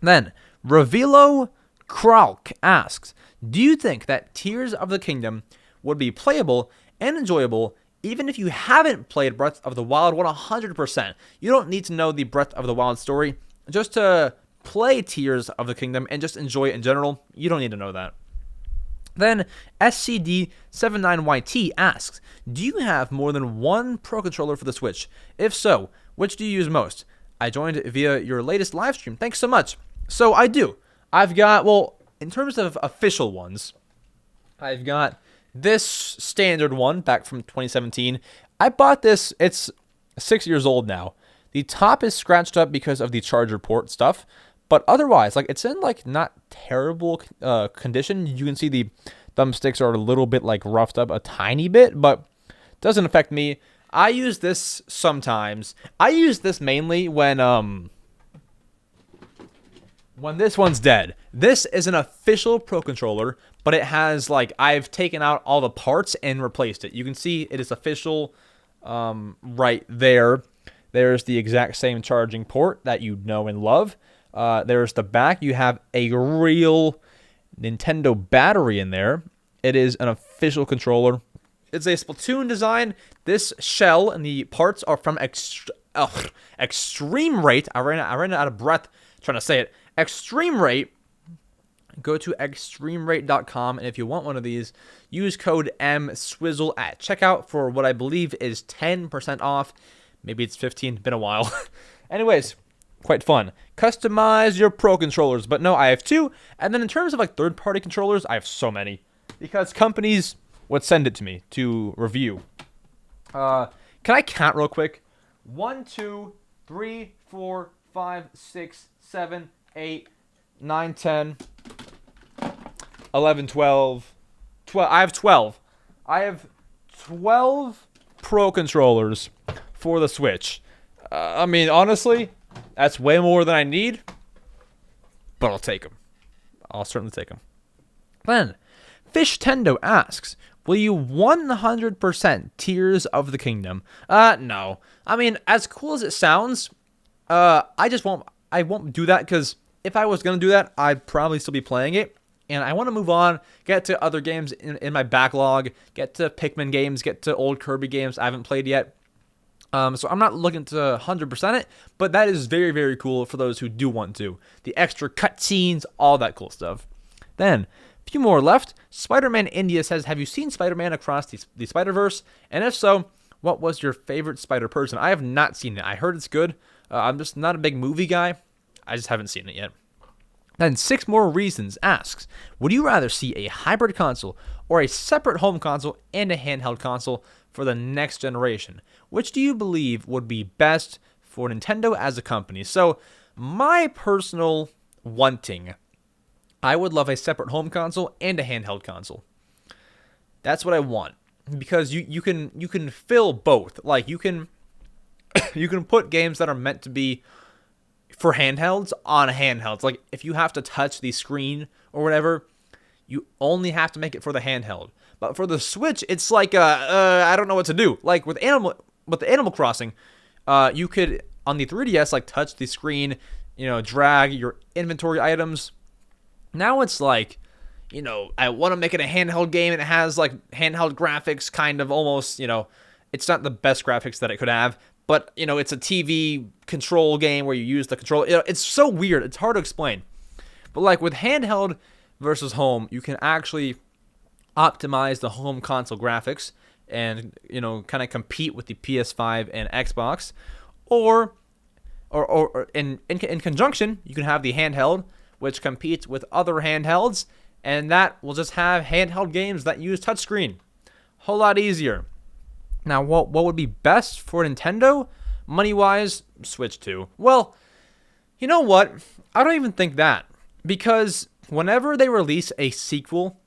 Then, Revilo Krauk asks, do you think that Tears of the Kingdom would be playable and enjoyable even if you haven't played Breath of the Wild 100%? You don't need to know the Breath of the Wild story just to play Tears of the Kingdom and just enjoy it in general. You don't need to know that. Then SCD79YT asks, do you have more than one Pro Controller for the Switch? If so, which do you use most? I joined via your latest live stream. Thanks so much. So I do. I've got, well, in terms of official ones, I've got this standard one back from 2017. I bought this. It's 6 years old now. The top is scratched up because of the charger port stuff, but otherwise, like, it's in like not terrible condition. You can see the thumbsticks are a little bit like roughed up a tiny bit, but doesn't affect me. I use this sometimes. I use this mainly when this one's dead. This is an official Pro Controller, but it has, like, I've taken out all the parts and replaced it. You can see it is official right there. There's the exact same charging port that you know and love. There's the back. You have a real Nintendo battery in there. It is an official controller. It's a Splatoon design. This shell and the parts are from Extreme Rate. I ran out of breath trying to say it. Extreme Rate. Go to extremerate.com, and if you want one of these, use code EmSwizzle at checkout for what I believe is 10% off. Maybe it's 15. Been a while. Anyways, quite fun. Customize your Pro controllers. But no, I have two. And then in terms of like third-party controllers, I have so many because companies would send it to me to review. Can I count real quick? 1, 2, 3, 4, 5, 6, 7, 8, 9, 10, 11, 12. I have 12. I have 12 Pro controllers for the Switch. I mean, honestly, that's way more than I need, but I'll take them. I'll certainly take them. Then, Fish Tendo asks, will you 100% Tears of the Kingdom? No. I mean, as cool as it sounds, I won't do that because if I was going to do that, I'd probably still be playing it. And I want to move on, get to other games in my backlog, get to Pikmin games, get to old Kirby games I haven't played yet. So I'm not looking to 100% it, but that is very, very cool for those who do want to. The extra cutscenes, all that cool stuff. Then, a few more left. Spider-Man India says, have you seen Spider-Man Across the Spider-Verse? And if so, what was your favorite Spider-Person? I have not seen it. I heard it's good. I'm just not a big movie guy. I just haven't seen it yet. Then 6 More Reasons asks, would you rather see a hybrid console or a separate home console and a handheld console for the next generation? Which do you believe would be best for Nintendo as a company? So, my personal wanting, I would love a separate home console and a handheld console. That's what I want, because you can fill both. Like you can put games that are meant to be for handhelds on handhelds. Like if you have to touch the screen or whatever, you only have to make it for the handheld. But for the Switch, it's like I don't know what to do. Like with the Animal Crossing, you could on the 3DS like touch the screen, drag your inventory items. Now it's like, I want to make it a handheld game and it has like handheld graphics, kind of almost, it's not the best graphics that it could have, but it's a TV control game where you use the control. It's so weird. It's hard to explain. But like with handheld versus home, you can actually optimize the home console graphics and kind of compete with the PS5 and Xbox, or in conjunction, you can have the handheld, which competes with other handhelds, and that will just have handheld games that use touchscreen. Whole lot easier. Now, what would be best for Nintendo, money-wise? Switch 2. Well, you know what? I don't even think that, because whenever they release a sequel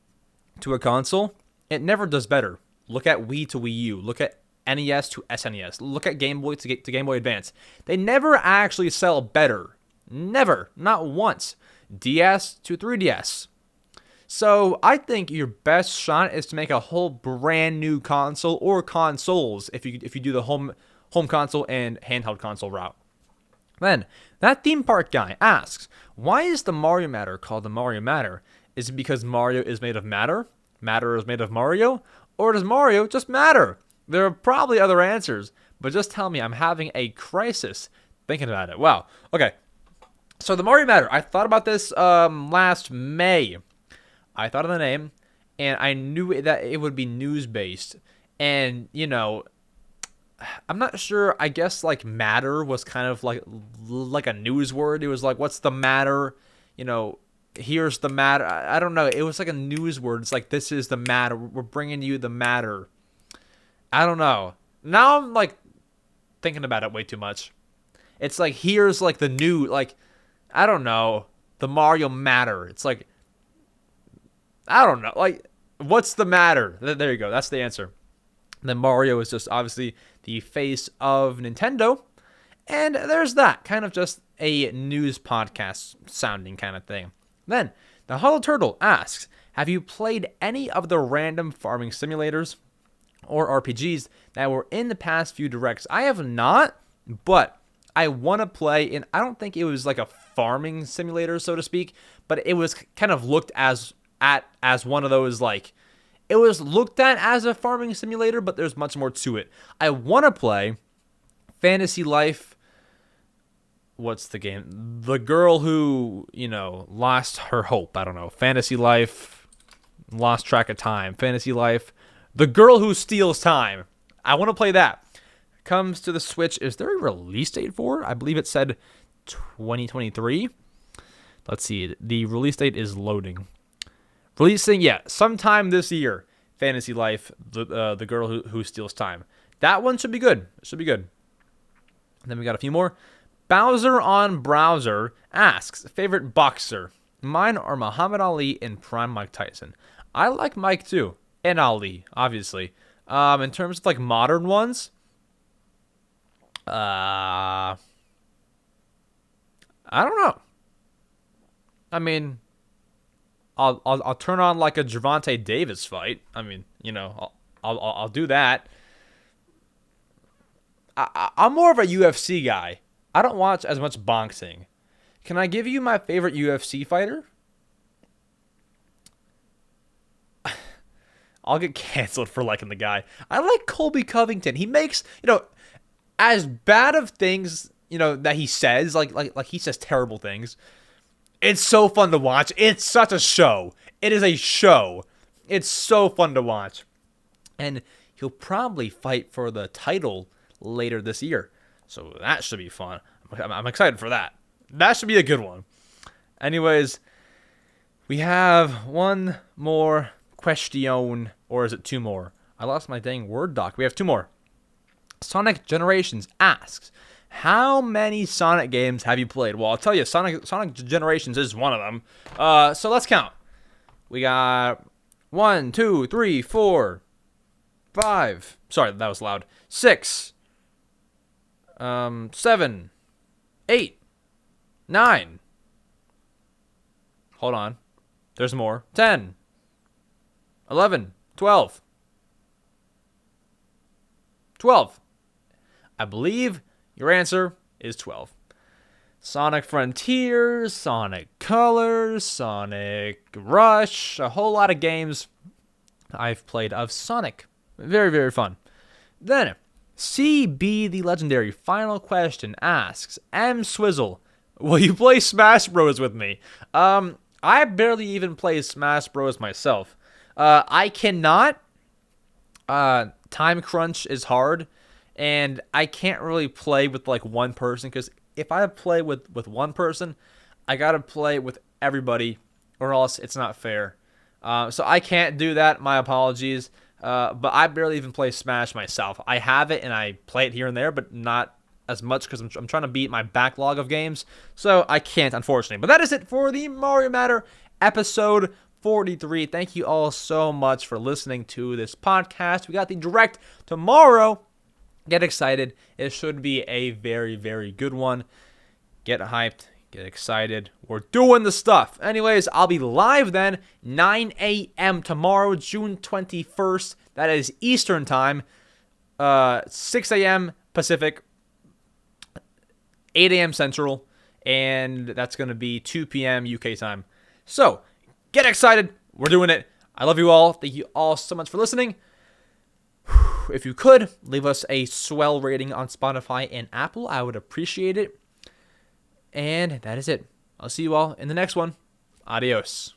to a console, it never does better. Look at Wii to Wii U. Look at NES to SNES. Look at Game Boy to Game Boy Advance. They never actually sell better. Never. Not once. DS to 3DS. So I think your best shot is to make a whole brand new console or consoles if you do the home console and handheld console route. Then that theme park guy asks, why is the Mario Matter called the Mario Matter? Is it because Mario is made of matter? Matter is made of Mario? Or does Mario just matter? There are probably other answers, but just tell me. I'm having a crisis thinking about it. Wow. Okay. So the Mario Matter, I thought about this last May. I thought of the name, and I knew that it would be news-based. And, I'm not sure. I guess, like, matter was kind of like a news word. It was like, what's the matter? Here's the matter. I don't know. It was like a news word. It's like, this is the matter. We're bringing you the matter. I don't know. Now I'm, like, thinking about it way too much. It's like, here's, like, the new, like, I don't know, the Mario Matter. It's like, I don't know. Like, what's the matter? There you go. That's the answer. Then Mario is just obviously the face of Nintendo. And there's that. Kind of just a news podcast sounding kind of thing. Then, the Hollow Turtle asks, have you played any of the random farming simulators or RPGs that were in the past few directs? I have not, but I want to play, and I don't think it was like a farming simulator, so to speak, but it was kind of looked as one of those, like, it was looked at as a farming simulator, but there's much more to it. I want to play Fantasy Life. What's the game? The girl who, lost her hope. I don't know. Fantasy Life, lost track of time. Fantasy Life, the girl who steals time. I want to play that. Comes to the Switch. Is there a release date for it? I believe it said 2023. Let's see. The release date is loading. Releasing, sometime this year. Fantasy Life, the girl who steals time. That one should be good. It should be good. And then we got a few more. Bowser on Browser asks, favorite boxer? Mine are Muhammad Ali and Prime Mike Tyson. I like Mike too. And Ali, obviously. In terms of like modern ones, I don't know. I mean, I'll turn on like a Gervonta Davis fight. I mean, I'll do that. I'm more of a UFC guy. I don't watch as much boxing. Can I give you my favorite UFC fighter? I'll get canceled for liking the guy. I like Colby Covington. He makes, as bad of things, that he says, like he says terrible things. It's so fun to watch. It's such a show. It is a show. It's so fun to watch. And he'll probably fight for the title later this year. So that should be fun. I'm excited for that. That should be a good one. Anyways, we have one more question, or is it two more? I lost my dang Word doc. We have two more. Sonic Generations asks, how many Sonic games have you played? Well, I'll tell you, Sonic Generations is one of them. So let's count. We got 1, 2, 3, 4, 5. Sorry, that was loud. 6, 7, 8, 9. Hold on. There's more. 10, 11, 12. 12. I believe your answer is 12. Sonic Frontiers, Sonic Colors, Sonic Rush, a whole lot of games I've played of Sonic. Very, very fun. Then, CB the Legendary, final question, asks, EmSwizzle, will you play Smash Bros. With me? I barely even play Smash Bros. Myself. I cannot. Time crunch is hard, and I can't really play with like one person, because if I play with one person, I gotta play with everybody, or else it's not fair. So I can't do that. My apologies. But I barely even play Smash myself. I have it and I play it here and there, but not as much because I'm trying to beat my backlog of games. So I can't, unfortunately. But that is it for the Mario Matter episode 43. Thank you all so much for listening to this podcast. We got the direct tomorrow. Get excited. It should be a very, very good one. Get hyped. Get excited. We're doing the stuff. Anyways, I'll be live then, 9 a.m. tomorrow, June 21st. That is Eastern time. 6 a.m. Pacific. 8 a.m. Central. And that's going to be 2 p.m. UK time. So, get excited. We're doing it. I love you all. Thank you all so much for listening. If you could, leave us a swell rating on Spotify and Apple. I would appreciate it. And that is it. I'll see you all in the next one. Adios.